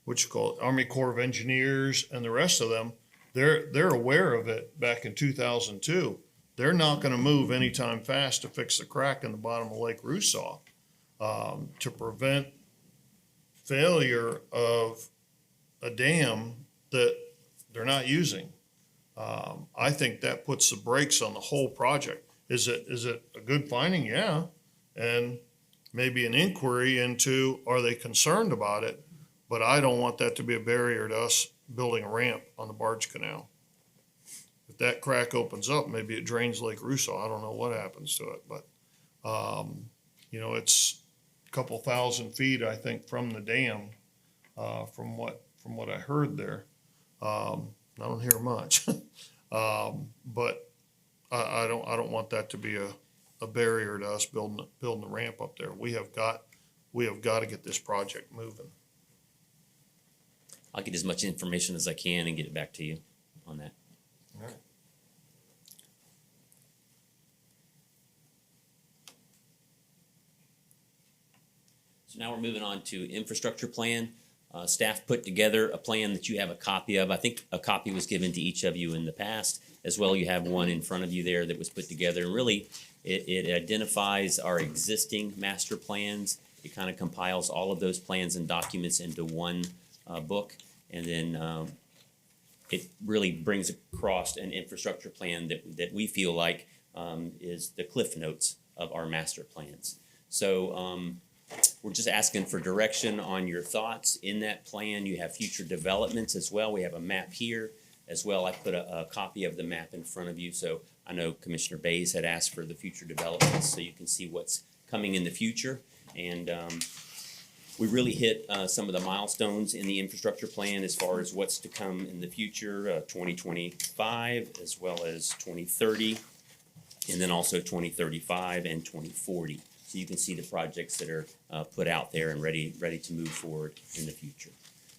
what you call it, Army Corps of Engineers and the rest of them. They're aware of it back in 2002. They're not going to move anytime fast to fix the crack in the bottom of Lake Rusaw, to prevent failure of a dam that they're not using. I think that puts the brakes on the whole project. Is it a good finding? Yeah. And maybe an inquiry into, are they concerned about it? But I don't want that to be a barrier to us building a ramp on the barge canal. If that crack opens up, maybe it drains Lake Rusaw. I don't know what happens to it, but, it's a couple thousand feet, I think, from the dam, from what I heard there. I don't hear much. But I don't want that to be a barrier to us building the ramp up there. We have got to get this project moving. I'll get as much information as I can and get it back to you on that. All right. So now we're moving on to infrastructure plan. Staff put together a plan that you have a copy of. I think a copy was given to each of you in the past. As well, you have one in front of you there that was put together. And really, it identifies our existing master plans. It kind of compiles all of those plans and documents into one book. And then it really brings across an infrastructure plan that we feel like is the cliff notes of our master plans. So we're just asking for direction on your thoughts. In that plan, you have future developments as well. We have a map here as well. I put a copy of the map in front of you. So I know Commissioner Bays had asked for the future developments so you can see what's coming in the future. And we really hit some of the milestones in the infrastructure plan as far as what's to come in the future, 2025 as well as 2030, and then also 2035 and 2040. So you can see the projects that are put out there and ready to move forward in the future.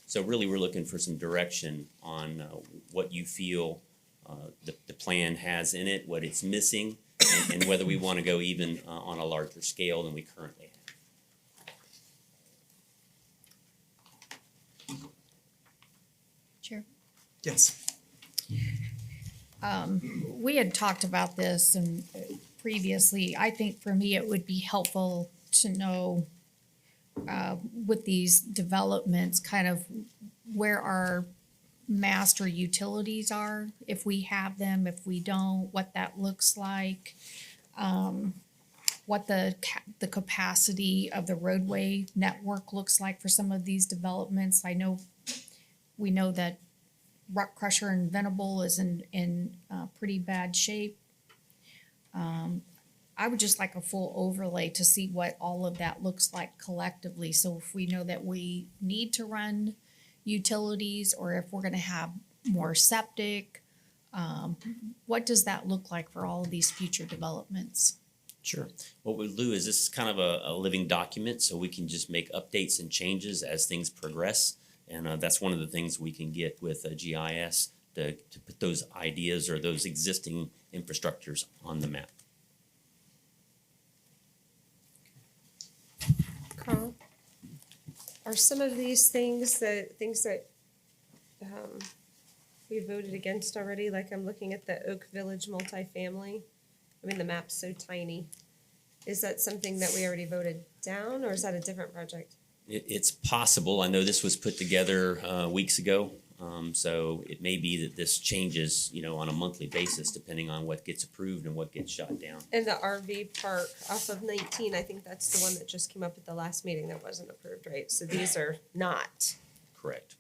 So really, we're looking for some direction on what you feel the plan has in it, what it's missing, and whether we want to go even on a larger scale than we currently have. Chair? Yes. We had talked about this and previously. I think for me, it would be helpful to know with these developments, kind of where our master utilities are, if we have them, if we don't, what that looks like, what the capacity of the roadway network looks like for some of these developments. We know that Rock Crusher and Venable is in pretty bad shape. I would just like a full overlay to see what all of that looks like collectively. So if we know that we need to run utilities, or if we're gonna have more septic, what does that look like for all of these future developments? Sure. What we'll do is this is kind of a living document, so we can just make updates and changes as things progress. And that's one of the things we can get with GIS to put those ideas or those existing infrastructures on the map. Carl, are some of these things that we voted against already? Like I'm looking at the Oak Village multifamily. I mean, the map's so tiny. Is that something that we already voted down, or is that a different project? It's possible. I know this was put together weeks ago. So it may be that this changes, on a monthly basis, depending on what gets approved and what gets shot down. And the RV park off of 19, I think that's the one that just came up at the last meeting that wasn't approved, right? So these are not. Correct.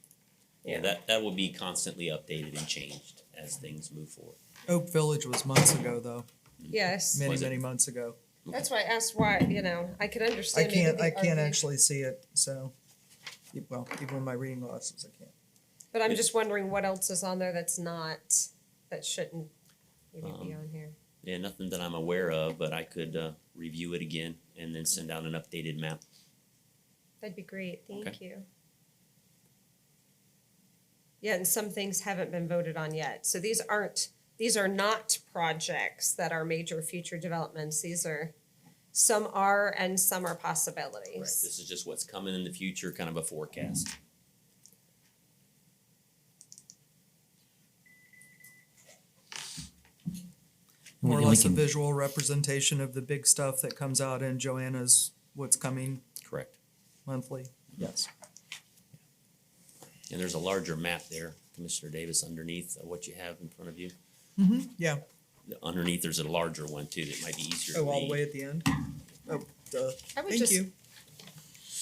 Yeah, that will be constantly updated and changed as things move forward. Oak Village was months ago, though. Yes. Many, Was it? many months ago. That's why I asked why, I could I understand. maybe can't, the I can't argument. actually see it, so, well, even with my reading glasses, I can't. But I'm just wondering what else is on there that shouldn't even be on here. Yeah, nothing that I'm aware of, but I could review it again and then send out an updated map. That'd be great, thank Okay. you. Yeah, and some things haven't been voted on yet, so these are not projects that are major future developments, some are and some are Right. possibilities. This is just what's coming in the future, kind of a forecast. More or And we less a can- visual representation of the big stuff that comes out in Joanna's What's Coming Correct. monthly. Yes. And there's a larger map there, Commissioner Davis, underneath what you have in front of you. Yeah. Underneath, there's a larger one too that might be easier to Oh, all the read. way at the end? Oh, duh. I would Thank just, you.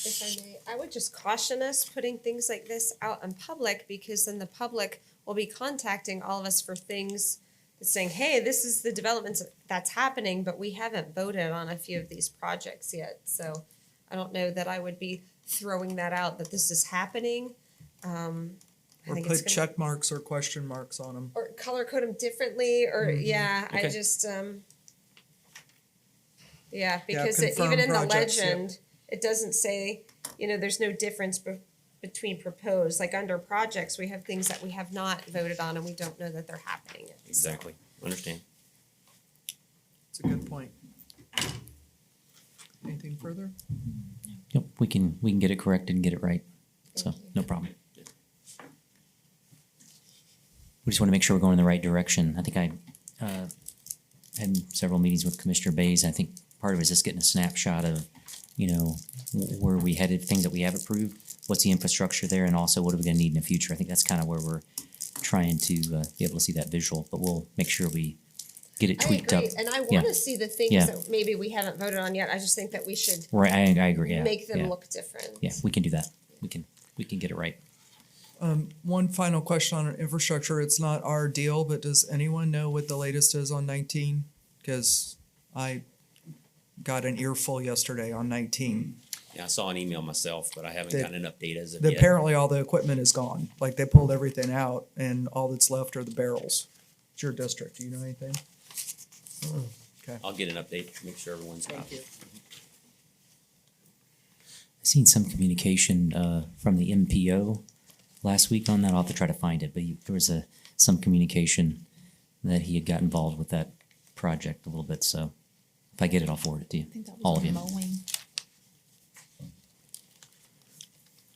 if I may, I would just caution us putting things like this out in public, because then the public will be contacting all of us for things saying, hey, this is the developments that's happening, but we haven't voted on a few of these projects yet. So I don't know that I would be throwing that out, that this is happening. I Or think it's put gonna- check marks or question marks on them. Or color code them differently, or, yeah, I Okay. just, yeah, because even confirmed in the projects, yep. legend, it doesn't say, there's no difference between proposed, like under projects, we have things that we have not voted on and we don't know that they're happening yet. Exactly, understand. It's a good point. Anything further? Yep, we can get it corrected and get it right. So, Thank you. no problem. We just want to make sure we're going in the right direction. I think I had several meetings with Commissioner Bays. I think part of it is just getting a snapshot of, where we headed, things that we have approved, what's the infrastructure there, and also what are we gonna need in the future. I think that's kind of where we're trying to be able to see that visual, but we'll make sure we get it I tweaked up. agree, and I Yeah. wanna see the things Yeah. that maybe we haven't voted on yet, I just think that we should Right, I agree, yeah. make them yeah. look different. Yeah, we can do that. We can get it right. One final question on infrastructure. It's not our deal, but does anyone know what the latest is on 19? Because I got an earful yesterday on 19. Yeah, I saw an email myself, but I haven't That- gotten an update as of That yet. apparently all the equipment is gone. Like they pulled everything out and all that's left are the barrels. It's your district. Do you know anything? Okay. I'll get an update, make sure everyone's got it. I seen some communication from the MPO last week on that. I'll have to try to find it, but there was some communication that he had got involved with that project a little bit. So if I get it, I'll forward it to you, I think that was all of on you. mowing.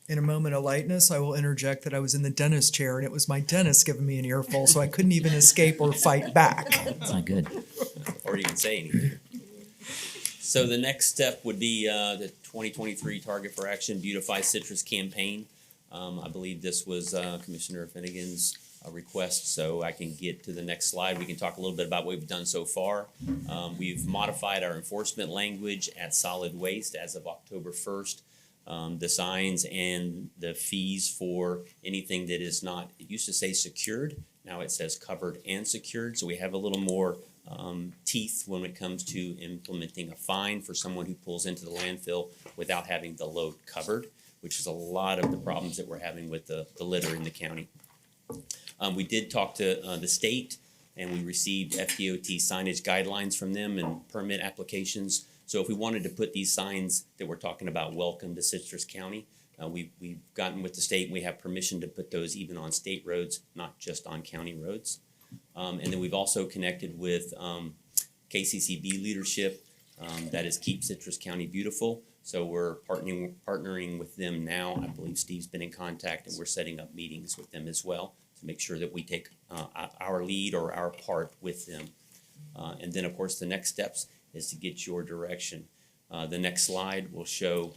In a moment of lightness, I will interject that I was in the dentist chair and it was my dentist giving me an earful, so I couldn't even escape or fight back. It's not good. Or even say anything. So the next step would be the 2023 Target for Action Beautify Citrus campaign. I believe this was Commissioner Finnegan's request, so I can get to the next slide. We can talk a little bit about what we've done so far. We've modified our enforcement language at solid waste as of October 1st. The signs and the fees for anything that is not, it used to say secured, now it says covered and secured, so we have a little more teeth when it comes to implementing a fine for someone who pulls into the landfill without having the load covered, which is a lot of the problems that we're having with the litter in the county. We did talk to the state, and we received FDOT signage guidelines from them and permit applications. So if we wanted to put these signs that we're talking about, welcome to Citrus County, we've gotten with the state, and we have permission to put those even on state roads, not just on county roads. And then we've also connected with KCCB leadership, that is Keep Citrus County Beautiful. So we're partnering with them now. I believe Steve's been in contact, and we're setting up meetings with them as well to make sure that we take our lead or our part with them. And then, of course, the next steps is to get your direction. The next slide will show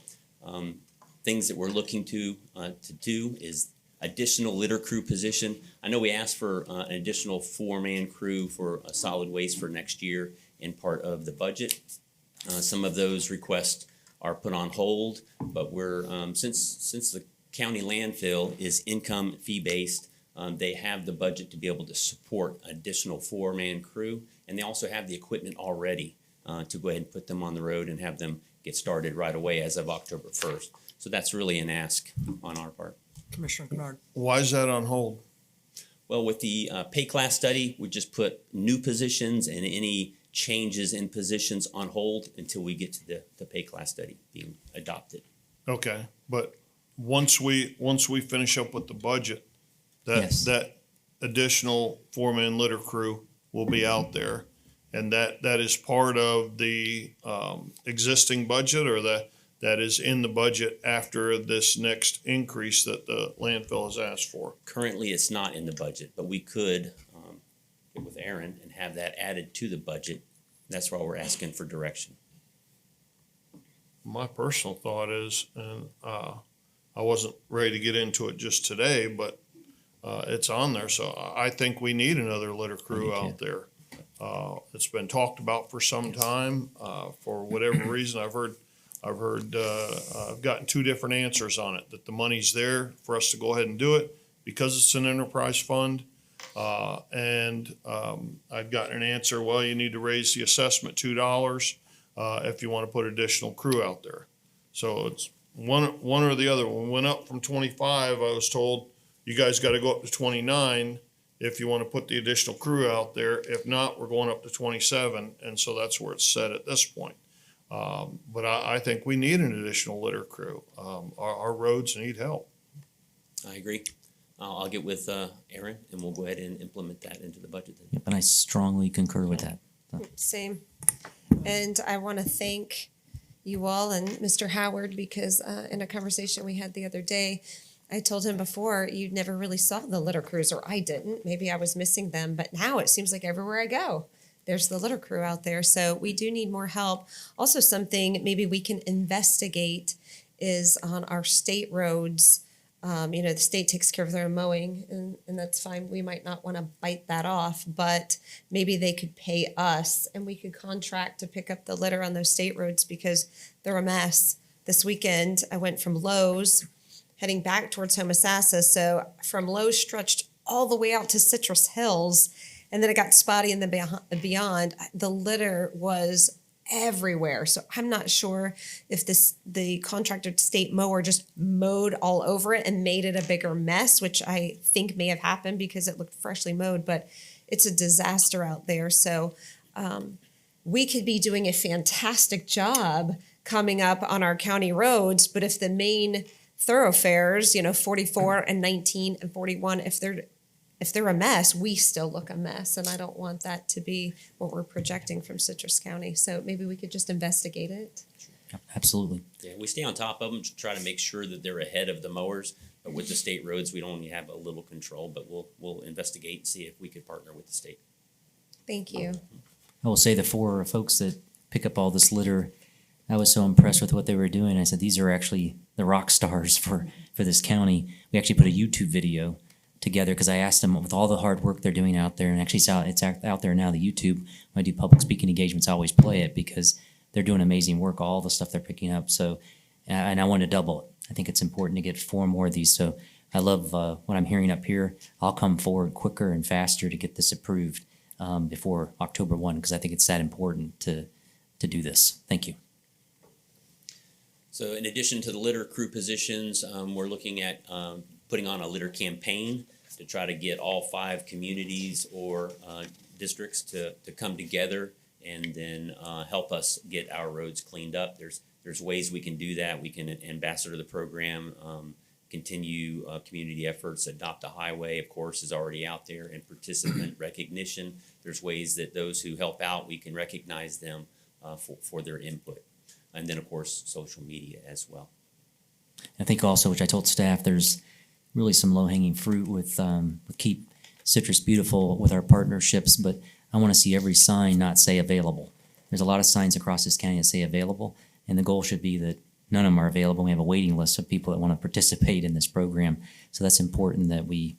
things that we're looking to do is additional litter crew position. I know we asked for an additional 4-man crew for a solid waste for next year in part of the budget. Some of those requests are put on hold, but we're since the county landfill is income fee-based, they have the budget to be able to support additional 4-man crew, and they also have the equipment already to go ahead and put them on the road and have them get started right away as of October 1st. So that's really an ask on our part. Commissioner Kennard. Why is that on hold? Well, with the pay class study, we just put new positions and any changes in positions on hold until we get to the pay class study being adopted. Okay, but once we finish up with the budget, Yes. that additional four-man litter crew will be out there. And that is part of the existing budget, or that is in the budget after this next increase that the landfill has asked for? Currently, it's not in the budget, but we could get with Aaron and have that added to the budget. That's why we're asking for direction. My personal thought is, and I wasn't ready to get into it just today, but it's on there, so I think we need another litter crew out there. It's been talked about for some time. For whatever reason, I've gotten two different answers on it, that the money's there for us to go ahead and do it because it's an enterprise fund. And I've gotten an answer, well, you need to raise the assessment $2 if you want to put additional crew out there. So it's one or the other. When we went up from 25, I was told, you guys got to go up to 29 if you want to put the additional crew out there. If not, we're going up to 27. And so that's where it's set at this point. But I think we need an additional litter crew. Our roads need help. I agree. I'll get with Aaron and we'll go ahead and implement that into the budget then. Yep, and I strongly concur with that. Same. And I want to thank you all and Mr. Howard, because in a conversation we had the other day, I told him before, you never really saw the litter crews, or I didn't. Maybe I was missing them, but now it seems like everywhere I go, there's the litter crew out there. So we do need more help. Also, something maybe we can investigate is on our state roads. The state takes care of their own mowing, and that's fine. We might not want to bite that off, but maybe they could pay us and we could contract to pick up the litter on those state roads because they're a mess. This weekend, I went from Lowe's heading back towards Homosassa. So from Lowe's stretched all the way out to Citrus Hills, and then it got spotty in the beyond. The litter was everywhere. So I'm not sure if the contracted state mower just mowed all over it and made it a bigger mess, which I think may have happened because it looked freshly mowed, but it's a disaster out there. So we could be doing a fantastic job coming up on our county roads, but if the main thoroughfares, 44 and 19 and 41, if they're a mess, we still look a mess. And I don't want that to be what we're projecting from Citrus County. So maybe we could just investigate it. Absolutely. Yeah, we stay on top of them to try to make sure that they're ahead of the mowers. But with the state roads, we only have a little control, but we'll investigate and see if we could partner with the state. Thank you. I will say the four folks that pick up all this litter, I was so impressed with what they were doing. I said, these are actually the rock stars for this county. We actually put a YouTube video together because I asked them with all the hard work they're doing out there, and actually it's out there now, the YouTube. When I do public speaking engagements, I always play it because they're doing amazing work, all the stuff they're picking up. So, and I want to double it. I think it's important to get 4 more of these. So I love what I'm hearing up here. I'll come forward quicker and faster to get this approved before October 1 because I think it's that important to do this. Thank you. So in addition to the litter crew positions, we're looking at putting on a litter campaign to try to get all 5 communities or districts to come together and then help us get our roads cleaned up. There's ways we can do that. We can ambassador the program, continue community efforts. Adopt a Highway, of course, is already out there, and participant recognition. There's ways that those who help out, we can recognize them for their input. And then, of course, social media as well. I think also, which I told staff, there's really some low-hanging fruit with Keep Citrus Beautiful with our partnerships, but I want to see every sign not say available. There's a lot of signs across this county that say available, and the goal should be that none of them are available. We have a waiting list of people that want to participate in this program, so that's important that we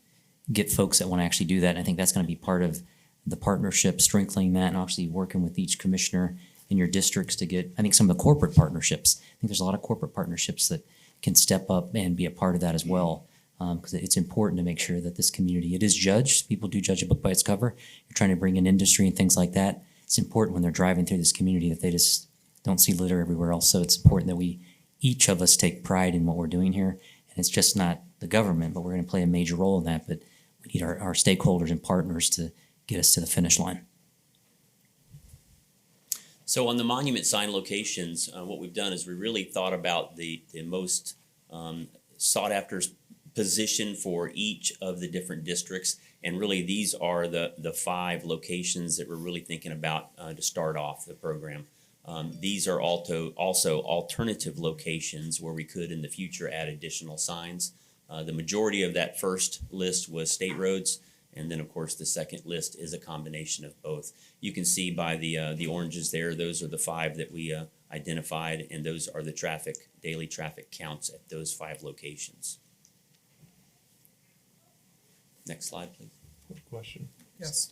get folks that want to actually do that. And I think that's going to be part of the partnership, strengthening that, and actually working with each commissioner in your districts to get, I think, some of the corporate partnerships. I think there's a lot of corporate partnerships that can step up and be a part of that as well. Because it's important to make sure that this community, it is judged. People do judge a book by its cover. You're trying to bring in industry and things like that. it's important when they're driving through this community that they just don't see litter everywhere else. So it's important that each of us take pride in what we're doing here. And it's just not the government, but we're going to play a major role in that. But we need our stakeholders and partners to get us to the finish line. So on the monument sign locations, what we've done is we really thought about the most sought after position for each of the different districts. And really, these are the 5 locations that we're really thinking about to start off the program. These are also alternative locations where we could in the future add additional signs. The majority of that first list was state roads. And then, of course, the second list is a combination of both. You can see by the oranges there, those are the 5 that we identified, and those are the daily traffic counts at those 5 locations. Next slide, please. Question. Yes.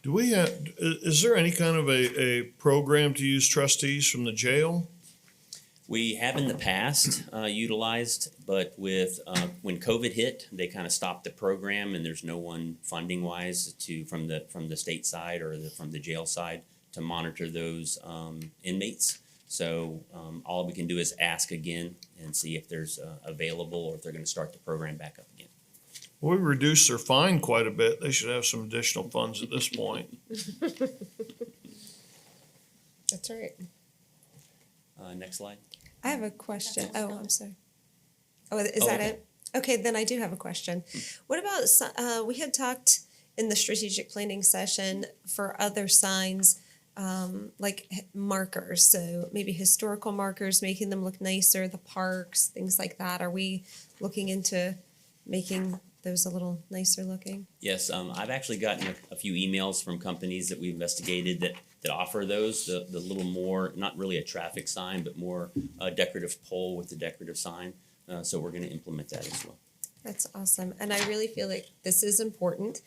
Do we, is there any kind of a program to use trustees from the jail? We have in the past utilized, but with when COVID hit, they kind of stopped the program, and there's no one funding wise from the state side or from the jail side to monitor those inmates. So all we can do is ask again and see if there's available or if they're going to start the program back up again. We reduced their fine quite a bit. They should have some additional funds at this point. That's right. Next slide. I have a question. Oh, I'm sorry. Oh, is Oh, that okay. it? Okay, then I do have a question. What about, we had talked in the strategic planning session for other signs, like markers, so maybe historical markers, making them look nicer, the parks, things like that. Are we looking into making those a little nicer looking? Yes, I've actually gotten a few emails from companies that we investigated that offer those, the little more, not really a traffic sign, but more a decorative pole with the decorative sign. So we're gonna implement that as well. That's awesome. And I really feel like this is important.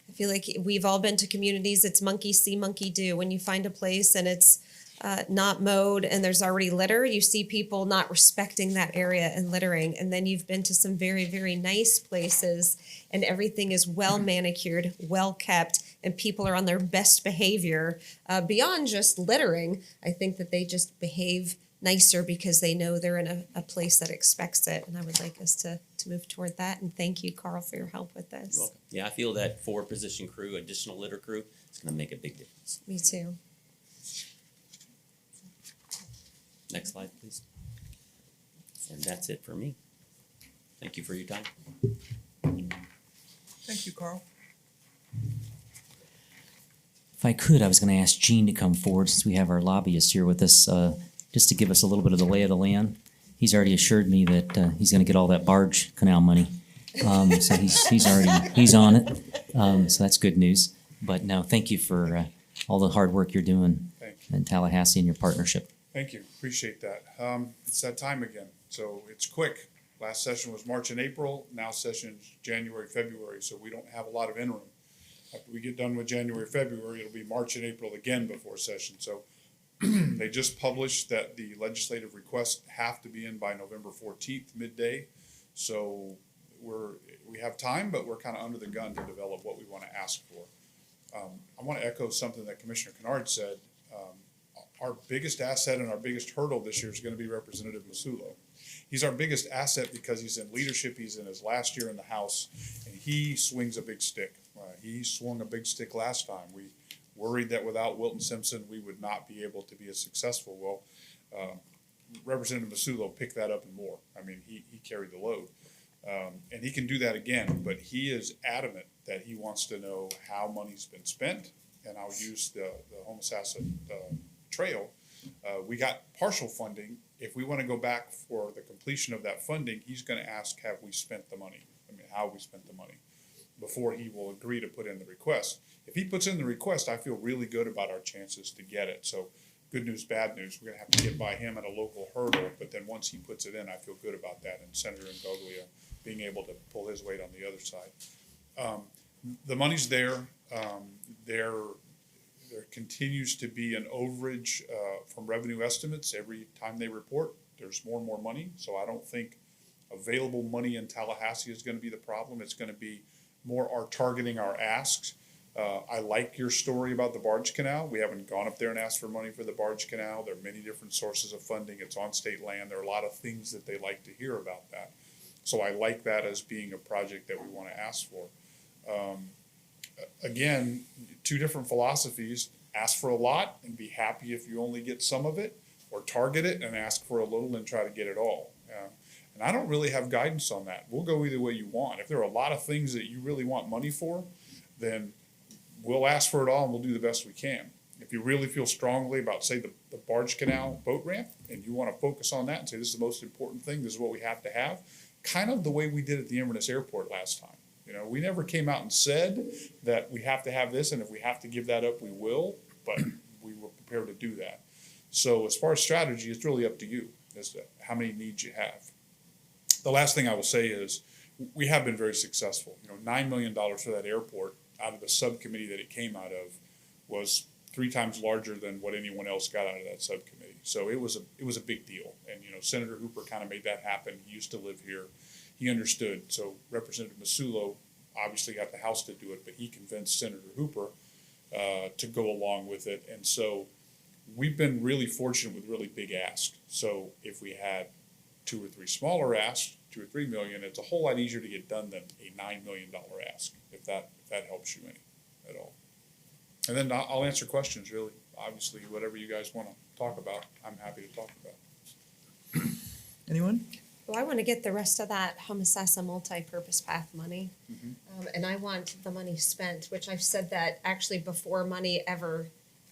I feel like we've all been to communities, it's monkey see, monkey do. When you find a place and it's not mowed and there's already litter, you see people not respecting that area and littering. And then you've been to some very, very nice places and everything is well manicured, well kept, and people are on their best behavior. Beyond just littering, I think that they just behave nicer because they know they're in a place that expects it. And I would like us to move toward that. And thank you, Carl, for your help with this. You're welcome. Yeah, I feel that 4-position crew, additional litter crew, is gonna make a big difference. Me too. Next slide, please. And that's it for me. Thank you for your time. Thank you, Carl. If I could, I was going to ask Gene to come forward since we have our lobbyist here with us, just to give us a little bit of the lay of the land. He's already assured me that he's going to get all that barge canal money. So he's on it. So that's good news. But no, thank you for all the hard work you're doing Thank you. in Tallahassee and your partnership. Thank you. Appreciate that. It's that time again. So it's quick. Last session was March and April. Now session's January, February. So we don't have a lot of interim. After we get done with January, February, it'll be March and April again before session. So they just published that the legislative requests have to be in by November 14th, midday. So we have time, but we're kind of under the gun to develop what we want to ask for. I want to echo something that Commissioner Kennard said. Our biggest asset and our biggest hurdle this year is going to be Representative Masulo. He's our biggest asset because he's in leadership. He's in his last year in the House, and he swings a big stick. He swung a big stick last time. We worried that without Wilton Simpson, we would not be able to be as successful. Well, Representative Masulo picked that up and more. I mean, he carried the load. And he can do that again, but he is adamant that he wants to know how money's been spent, and I'll use the Homosassa Trail. We got partial funding. If we want to go back for the completion of that funding, he's going to ask, have we spent the money? I mean, how we spent the money before he will agree to put in the request. If he puts in the request, I feel really good about our chances to get it. So good news, bad news. We're going to have to get by him at a local hurdle, but then once he puts it in, I feel good about that. And Senator Ndoglia being able to pull his weight on the other side. The money's there. There continues to be an overage from revenue estimates. Every time they report, there's more and more money. So I don't think available money in Tallahassee is going to be the problem. It's going to be more our targeting our asks. I like your story about the barge canal. We haven't gone up there and asked for money for the barge canal. There are many different sources of funding. It's on state land. There are a lot of things that they like to hear about that. So I like that as being a project that we want to ask for. Again, two different philosophies. Ask for a lot and be happy if you only get some of it, or target it and ask for a little and try to get it all. And I don't really have guidance on that. We'll go either way you want. If there are a lot of things that you really want money for, then we'll ask for it all and we'll do the best we can. If you really feel strongly about, say, the barge canal boat ramp, and you want to focus on that and say this is the most important thing, this is what we have to have, kind of the way we did at the Inverness Airport last time. You know, we never came out and said that we have to have this, and if we have to give that up, we will, but we were prepared to do that. So as far as strategy, it's really up to you as to how many needs you have. The last thing I will say is we have been very successful. You know, $9 million for that airport out of the subcommittee that it came out of was 3 times larger than what anyone else got out of that subcommittee. So it was a big deal. And, you know, Senator Hooper kind of made that happen. He used to live here. He understood. So Representative Masulo obviously got the House to do it, but he convinced Senator Hooper to go along with it. And so we've been really fortunate with really big asks. So if we had 2 or 3 smaller asks, 2 or 3 million, it's a whole lot easier to get done than a $9 million ask, if that helps you any at all. And then I'll answer questions, really. Obviously, whatever you guys want to talk about, I'm happy to talk about. Anyone? Well, I want to get the rest of that Homosassa multi-purpose path money. And I want the money spent, which I've said that actually before money ever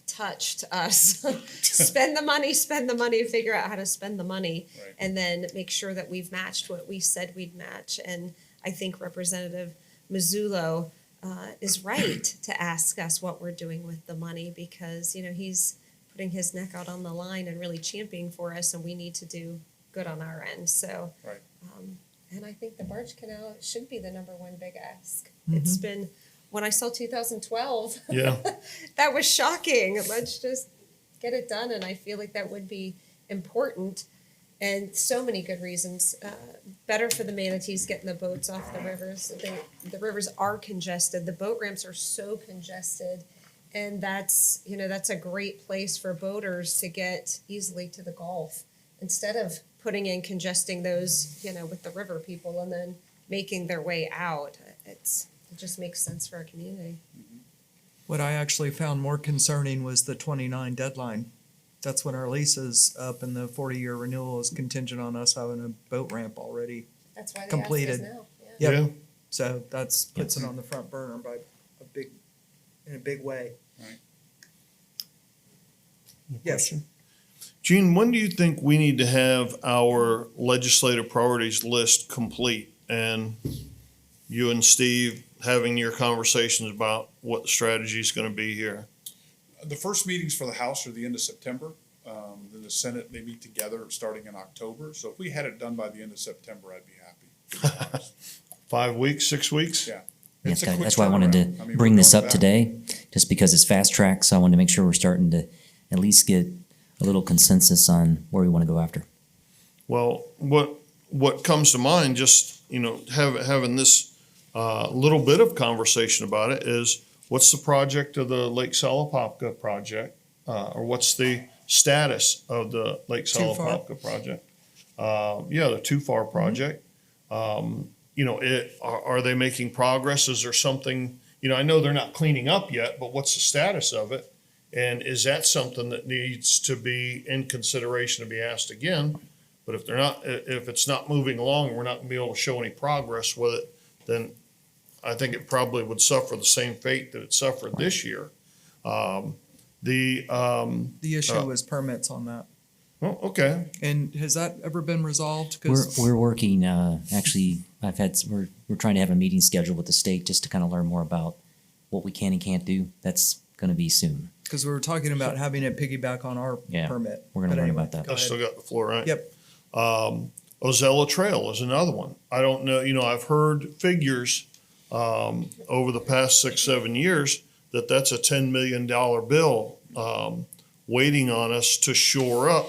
touched us. Spend the money, figure out how to spend the money, Right. and then make sure that we've matched what we said we'd match. And I think Representative Mazzullo is right to ask us what we're doing with the money, because, you know, he's putting his neck out on the line and really championing for us, and we need to do good on our end. So, Right. And I think the barge canal should be the number one big ask. It's been, when I saw 2012, Yeah. that was shocking. Let's just get it done, and I feel like that would be important, and so many good reasons. Better for the manatees getting the boats off the rivers. The rivers are congested. The boat ramps are so congested, and that's a great place for boaters to get easily to the Gulf, instead of putting in congesting those, with the river people and then making their way out. It just makes sense for our community. What I actually found more concerning was the 29 deadline. That's when our lease is up, and the 40-year renewal is contingent on us having a boat ramp already. That's why they Completed. ask us now. Yep. Yeah. So that's puts it on the front burner in a big way. Yes. Gene, when do you think we need to have our legislative priorities list complete? And you and Steve having your conversations about what the strategy is going to be here? The first meetings for the House are the end of September. Then the Senate, they meet together starting in October. So if we had it done by the end of September, I'd be happy. 5 weeks, 6 weeks? Yeah. Yeah, It's a quick that's why I wanted turnaround. to I mean, bring we're this going up to that. today, just because it's fast track, so I wanted to make sure we're starting to at least get a little consensus on where we want to go after. Well, what comes to mind, just, having this little bit of conversation about it is, what's the project of the Lake Salapopka project? Or what's the status of the Lake Too Far? Salapopka project? The Too Far project. Are they making progress? Is there something, I know they're not cleaning up yet, but what's the status of it? And is that something that needs to be in consideration to be asked again? But if it's not moving along, and we're not gonna be able to show any progress with it, then I think it probably would suffer the same fate that it suffered this year. The issue was permits on that. Okay. And has that ever been resolved? 'Cause We're working, actually, we're trying to have a meeting scheduled with the state just to kind of learn more about what we can and can't do. That's gonna be soon. Because we were talking about having it piggyback on our Yeah, permit. we're gonna But learn anyway, about that. go I still ahead. got the floor, right? Yep. Ozella Trail is another one. I don't know, I've heard figures over the past 6-7 years that's a $10 million bill waiting on us to shore up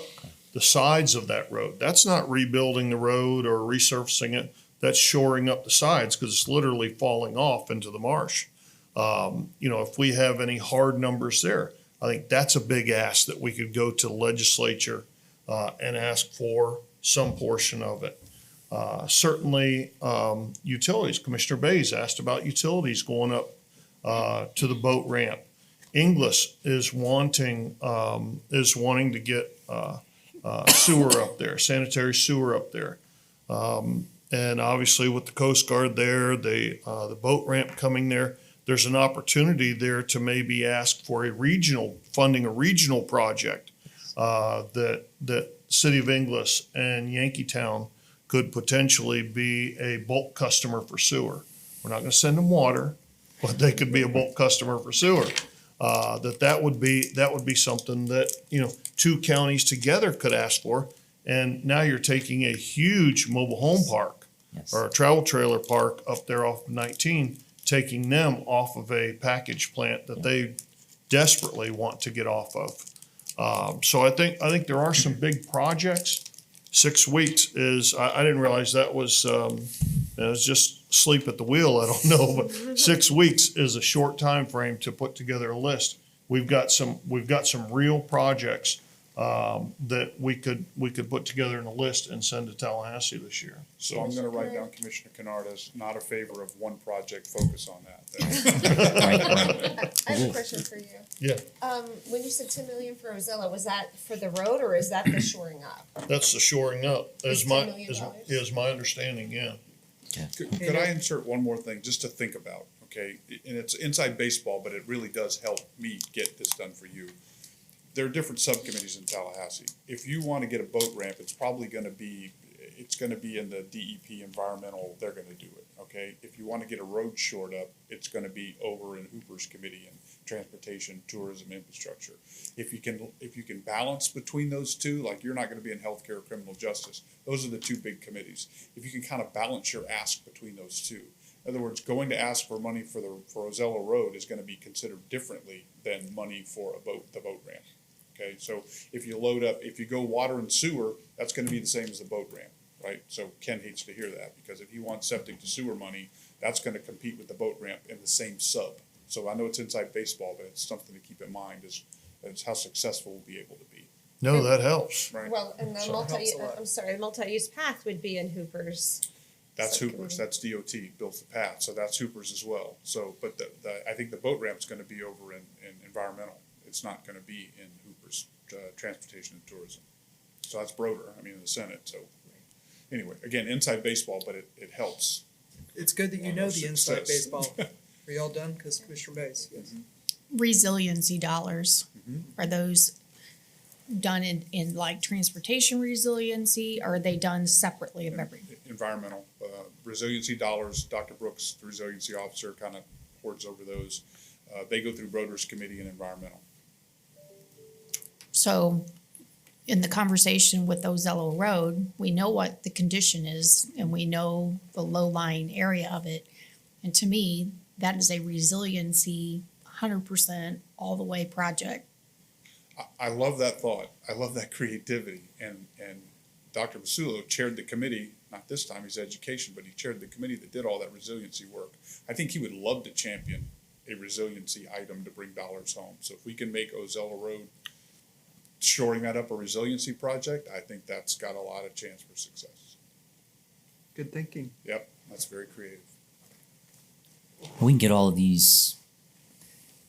the sides of that road. That's not rebuilding the road or resurfacing it. That's shoring up the sides, because it's literally falling off into the marsh. If we have any hard numbers there, I think that's a big ask that we could go to the legislature and ask for some portion of it. Certainly, utilities. Commissioner Bays asked about utilities going up to the boat ramp. Inglis is wanting to get sewer up there, sanitary sewer up there. And obviously with the Coast Guard there, the boat ramp coming there, there's an opportunity there to maybe ask for a regional project that City of Inglis and Yankeetown could potentially be a bulk customer for sewer. We're not going to send them water, but they could be a bulk customer for sewer. That would be something that, two counties together could ask for. And now you're taking a huge mobile home park Yes. or a travel trailer park up there off of 19, taking them off of a package plant that they desperately want to get off of. So I think there are some big projects. 6 weeks is, I didn't realize that was, it was just sleep at the wheel. I don't know, but 6 weeks is a short time frame to put together a list. We've got some real projects that we could put together in a list and send to Tallahassee this year. So I'm gonna write down Commissioner Kennard as not a favor of one project, focus on that. Right, right. I have a question for you. Yeah, When you said 10 million for Ozella, was that for the road or is that the shoring up? that's the shoring up, Is $10 million? is my understanding, yeah. Could I insert one more thing, just to think about, okay? And it's inside baseball, but it really does help me get this done for you. There are different subcommittees in Tallahassee. If you want to get a boat ramp, it's gonna be in the DEP environmental, they're gonna do it, okay? If you want to get a road shored up, it's gonna be over in Hooper's committee and transportation, tourism, infrastructure. If you can balance between those two, like you're not gonna be in healthcare or criminal justice, those are the two big committees. If you can kind of balance your ask between those two. In other words, going to ask for money for Ozella Road is gonna be considered differently than money for the boat ramp. Okay, so if you go water and sewer, that's gonna be the same as the boat ramp, right? So Ken hates to hear that, because if he wants septic to sewer money, that's gonna compete with the boat ramp in the same sub. So I know it's inside baseball, but it's something to keep in mind is how successful we'll be able to be, No, that helps. right? Well, and the multi-use path would be in Hooper's. That's subcommittee. Hooper's, that's DOT, builds the path, so that's Hooper's as well. So, but I think the boat ramp's gonna be over in environmental. It's not gonna be in Hooper's, transportation and tourism. So that's Broder, in the Senate, so. Anyway, again, inside baseball, but it helps. It's good that you know the inside Success. baseball. Are y'all done? Because Commissioner Bays, yes. Resiliency dollars, Mm-hmm. are those done in like transportation resiliency, or are they done separately of everything? Environmental, resiliency dollars, Dr. Brooks, the resiliency officer, kind of hoards over those. They go through Broder's committee and environmental. So in the conversation with Ozella Road, we know what the condition is and we know the low-lying area of it. And to me, that is a resiliency 100% all the way project. I love that thought. I love that creativity. And Dr. Vasullo chaired the committee, not this time, he's education, but he chaired the committee that did all that resiliency work. I think he would love to champion a resiliency item to bring dollars home. So if we can make Ozella Road, shoring that up a resiliency project, I think that's got a lot of chance for success. Good thinking. Yep, that's very creative. We can get all of these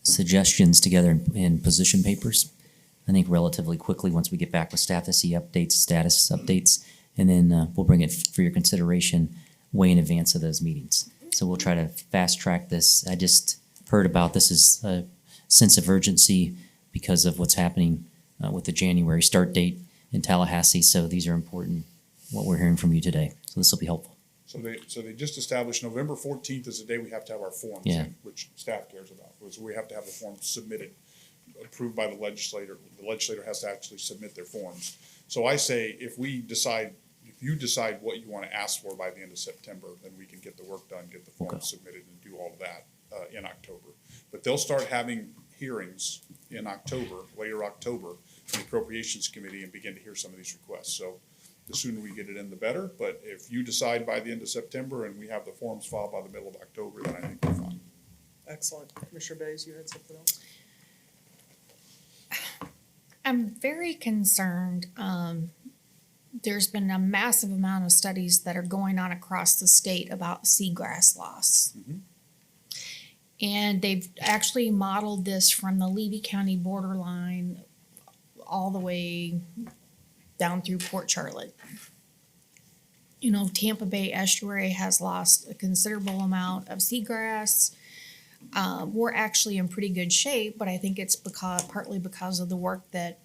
suggestions together in position papers, I think relatively quickly once we get back with staff to see updates, status updates, and then we'll bring it for your consideration way in advance of those meetings. So we'll try to fast track this. I just heard about this as a sense of urgency because of what's happening with the January start date in Tallahassee. So these are important, what we're hearing from you today. So this will be helpful. So they just established November 14th is the day we have to have our forms Yeah. in, which staff cares about. Was we have to have the forms submitted, approved by the legislator. The legislator has to actually submit their forms. So I say if you decide what you want to ask for by the end of September, then we can get the work done, get the forms Okay. submitted, and do all of that in October. But they'll start having hearings in October, later October, in the Appropriations Committee, and begin to hear some of these requests. So the sooner we get it in, the better. But if you decide by the end of September and we have the forms filed by the middle of October, then I think we're fine. Excellent. Commissioner Bays, you had something else? I'm very concerned. There's been a massive amount of studies that are going on across the state about seagrass loss. And they've actually modeled this from the Levy County borderline all the way down through Port Charlotte. You know, Tampa Bay estuary has lost a considerable amount of seagrass. We're actually in pretty good shape, but I think it's partly because of the work that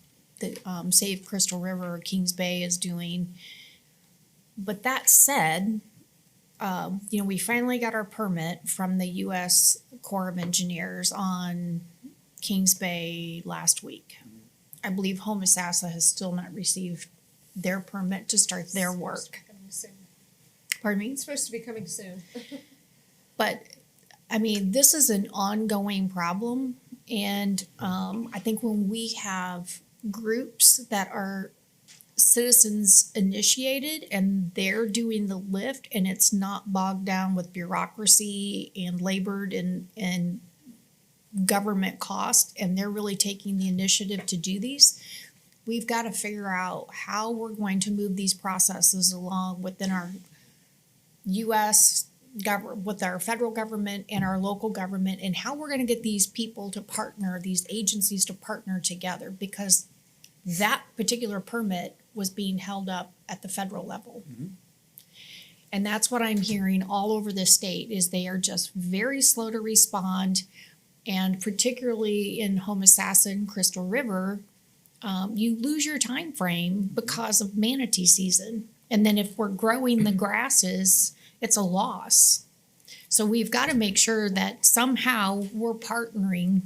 Save Crystal River or Kings Bay is doing. But that said, you know, we finally got our permit from the U.S. Corps of Engineers on Kings Bay last week. I believe Homosassa has still not received their permit to start their work. Coming soon. Pardon me? It's supposed to be coming soon. But, I mean, this is an ongoing problem. And I think when we have groups that are citizens initiated and they're doing the lift and it's not bogged down with bureaucracy and labored and government cost, and they're really taking the initiative to do these, we've got to figure out how we're going to move these processes along within our U.S. with our federal government and our local government, and how we're going to get these people to partner, these agencies to partner together, because that particular permit was being held up at the federal level. And that's what I'm hearing all over the state, is they are just very slow to respond. And particularly in Homosassa and Crystal River, you lose your time frame because of manatee season. And then if we're growing the grasses, it's a loss. So we've got to make sure that somehow we're partnering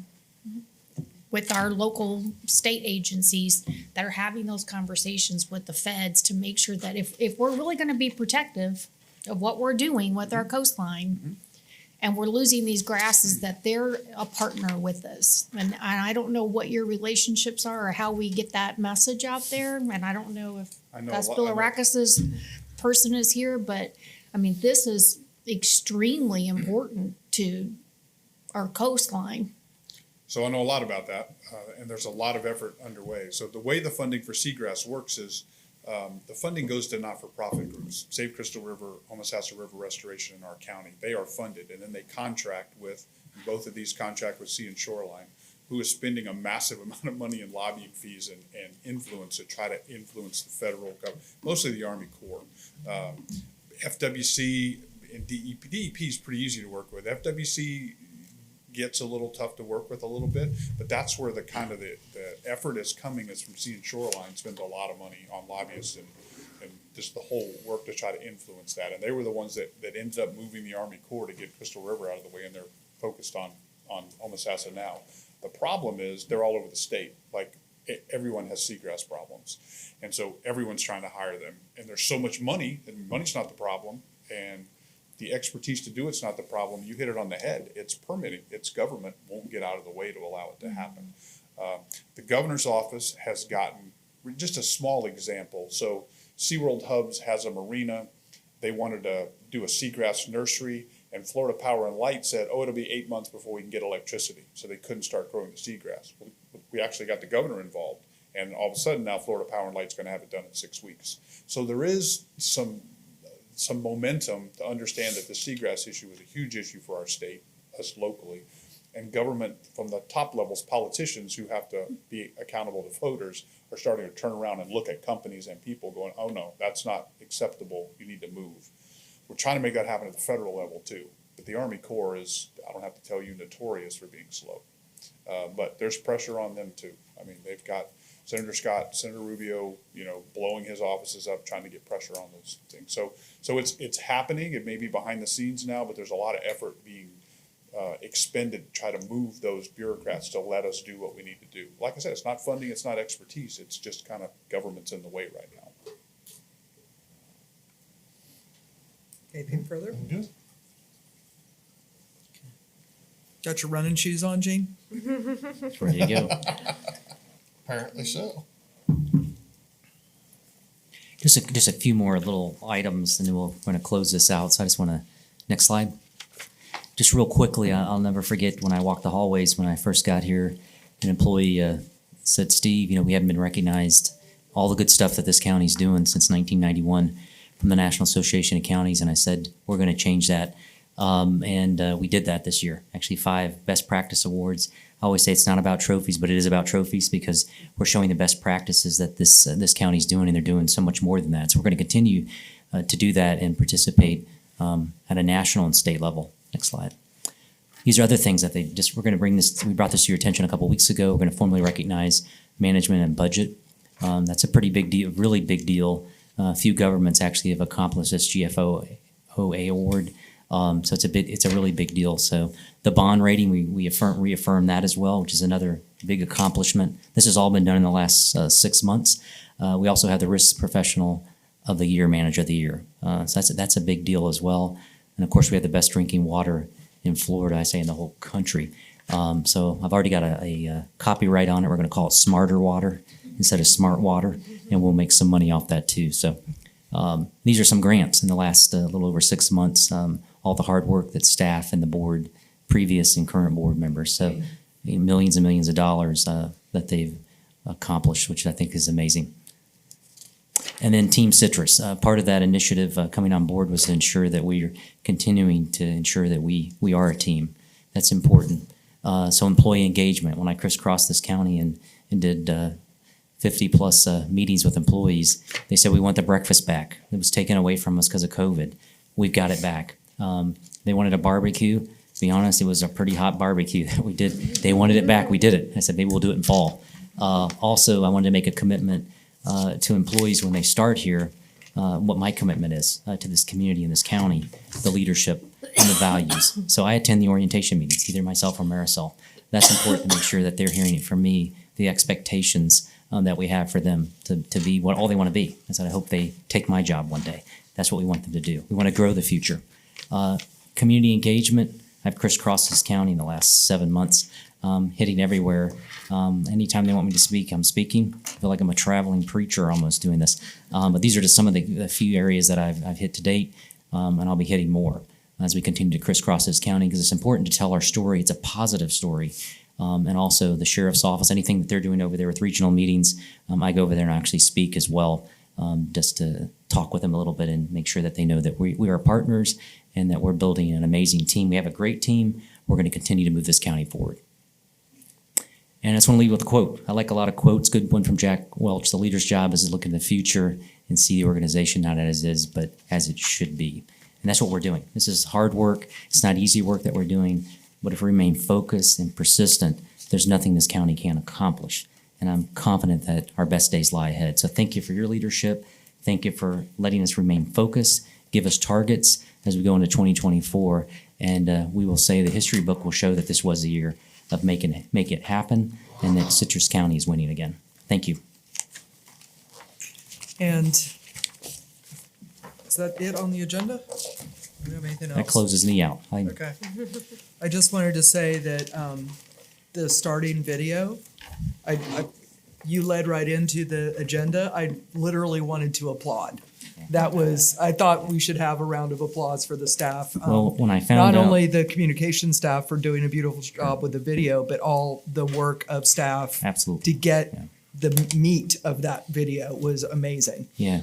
with our local state agencies that are having those conversations with the feds to make sure that if we're really going to be protective of what we're doing with our coastline, and we're losing these grasses, that they're a partner with us. And I don't know what your relationships are or how we get that message out there. And I don't know if Gus Bilirakis's person is here, but I mean, this is extremely important to our coastline. So I know a lot about that, and there's a lot of effort underway. So the way the funding for seagrass works is the funding goes to not-for-profit groups. Save Crystal River, Homosassa River Restoration in our county, they are funded, and then they contract with, both of these contract with Sea and Shoreline, who is spending a massive amount of money in lobbying fees and influence to try to influence the federal government, mostly the Army Corps. FWC and DEP is pretty easy to work with. FWC gets a little tough to work with a little bit, but that's where the kind of the effort is coming, is from Sea and Shoreline spends a lot of money on lobbyists and just the whole work to try to influence that. And they were the ones that ended up moving the Army Corps to get Crystal River out of the way, and they're focused on Homosassa now. The problem is they're all over the state. Like everyone has seagrass problems. And so everyone's trying to hire them. And there's so much money, and money's not the problem. And the expertise to do it's not the problem. You hit it on the head. It's permitting. It's government won't get out of the way to allow it to happen. The governor's office has gotten, just a small example. So SeaWorld Hubs has a marina. They wanted to do a seagrass nursery, and Florida Power and Light said, oh, it'll be 8 months before we can get electricity. So they couldn't start growing the seagrass. We actually got the governor involved. And all of a sudden now Florida Power and Light's going to have it done in 6 weeks. So there is some momentum to understand that the seagrass issue is a huge issue for our state, us locally, and government from the top levels, politicians who have to be accountable to voters, are starting to turn around and look at companies and people going, oh no, that's not acceptable, you need to move. We're trying to make that happen at the federal level too, but the Army Corps is, I don't have to tell you, notorious for being slow. But there's pressure on them too. I mean, they've got Senator Scott, Senator Rubio, blowing his offices up, trying to get pressure on those things. So it's happening. It may be behind the scenes now, but there's a lot of effort being expended to try to move those bureaucrats to let us do what we need to do. Like I said, it's not funding, it's not expertise. It's just kind of government's in the way right now. Anything further? Good. Got your running shoes on, Gene? Ready to go. Apparently so. Just a few more little items, and then we're going to close this out. So I just want to, next slide. just real quickly, I'll never forget when I walked the hallways when I first got here, an employee said, Steve, we haven't been recognized, all the good stuff that this county's doing since 1991 from the National Association of Counties. And I said, we're going to change that. We did that this year, actually 5 best practice awards. I always say it's not about trophies, but it is about trophies because we're showing the best practices that this county's doing, and they're doing so much more than that. So we're going to continue to do that and participate at a national and state level. Next slide. These are other things that we're going to bring this, we brought this to your attention a couple of weeks ago. We're going to formally recognize management and budget. That's a pretty big deal, really big deal. A few governments actually have accomplished this GFOA award. So it's a really big deal. So the bond rating, we reaffirm that as well, which is another big accomplishment. This has all been done in the last 6 months. We also have the Risk Professional of the Year, Manager of the Year. So that's a big deal as well. And of course, we have the best drinking water in Florida, I say in the whole country. So I've already got a copyright on it. We're going to call it Smarter Water instead of Smart Water, and we'll make some money off that too. So these are some grants in the last little over 6 months. All the hard work that staff and the board, previous and current board members, so millions and millions of dollars that they've accomplished, which I think is amazing. And then Team Citrus, part of that initiative coming on board was to ensure that we are continuing to ensure that we are a team. That's important. So employee engagement, when I crisscrossed this county and did 50 plus meetings with employees, they said we want the breakfast back. It was taken away from us because of COVID. We've got it back. They wanted a barbecue. To be honest, it was a pretty hot barbecue that we did. They wanted it back. We did it. I said, maybe we'll do it in fall. Also, I wanted to make a commitment to employees when they start here, what my commitment is to this community and this county, the leadership and the values. So I attend the orientation meetings, either myself or Marisol. That's important to make sure that they're hearing it from me, the expectations that we have for them to be what all they want to be. I said, I hope they take my job one day. That's what we want them to do. We want to grow the future. Community engagement. I've crisscrossed this county in the last 7 months, hitting everywhere. Anytime they want me to speak, I'm speaking. I feel like I'm a traveling preacher almost doing this. But these are just some of the few areas that I've hit to date, and I'll be hitting more as we continue to crisscross this county because it's important to tell our story. It's a positive story. And also the sheriff's office, anything that they're doing over there with regional meetings, I go over there and actually speak as well, just to talk with them a little bit and make sure that they know that we are partners and that we're building an amazing team. We have a great team. We're going to continue to move this county forward. And I just want to leave with a quote. I like a lot of quotes. Good one from Jack Welch. The leader's job is to look in the future and see the organization not as it is, but as it should be. And that's what we're doing. This is hard work. It's not easy work that we're doing. But if we remain focused and persistent, there's nothing this county can't accomplish. And I'm confident that our best days lie ahead. So thank you for your leadership. Thank you for letting us remain focused. Give us targets as we go into 2024. And we will say the history book will show that this was the year of make it happen and that Citrus County is winning again. Thank you. And is that it on the agenda? Do we have anything else? That closes me out. Okay. I just wanted to say that the starting video, you led right into the agenda. I literally wanted to applaud. I thought we should have a round of applause for the staff. Well, when I found Not out, only the communication staff for doing a beautiful job with the video, but all the work of staff absolutely. to get the meat of that video was amazing. Yeah.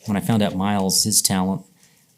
When I found out Miles, his talent,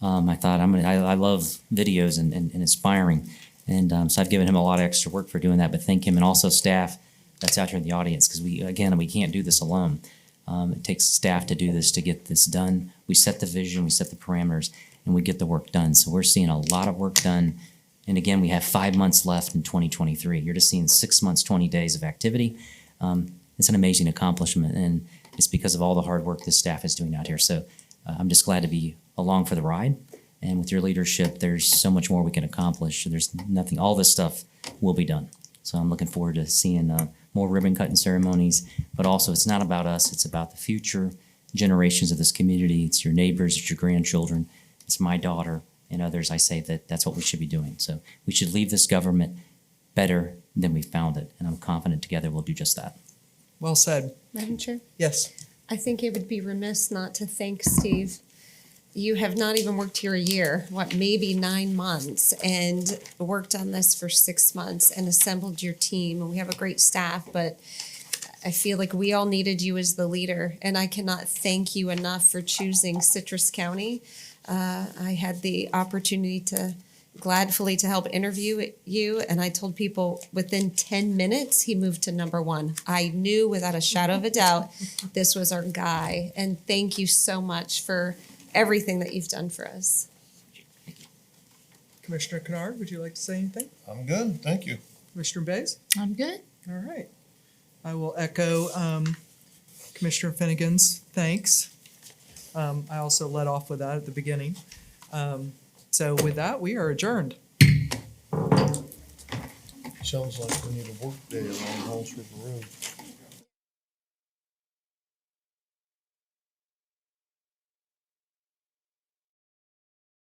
I thought I love videos and inspiring. And so I've given him a lot of extra work for doing that, but thank him and also staff that's out here in the audience because we can't do this alone. It takes staff to do this, to get this done. We set the vision, we set the parameters, and we get the work done. So we're seeing a lot of work done. And again, we have 5 months left in 2023. You're just seeing 6 months, 20 days of activity. It's an amazing accomplishment, and it's because of all the hard work this staff is doing out here. So I'm just glad to be along for the ride. And with your leadership, there's so much more we can accomplish. There's nothing, all this stuff will be done. So I'm looking forward to seeing more ribbon cutting ceremonies, but also it's not about us, it's about the future generations of this community. It's your neighbors, it's your grandchildren, it's my daughter and others. I say that that's what we should be doing. So we should leave this government better than we found it, and I'm confident together we'll do just that. Well said. Madam Chair? Yes. I think it would be remiss not to thank Steve you have not even worked here a year, what, maybe 9 months, and worked on this for 6 months and assembled your team. And we have a great staff, but I feel like we all needed you as the leader, and I cannot thank you enough for choosing Citrus County. I had the opportunity to gladfully to help interview you, and I told people within 10 minutes he moved to number 1. I knew without a shadow of a doubt this was our guy, and thank you so much for everything that you've done for us. Commissioner Kennard, would you like to say anything? I'm good, thank you. Commissioner Bays? I'm good. All right. I will echo Commissioner Finnegan's thanks. I also led off with that at the beginning. So with that, we are adjourned. Sounds like we need a work day around Halls River Road.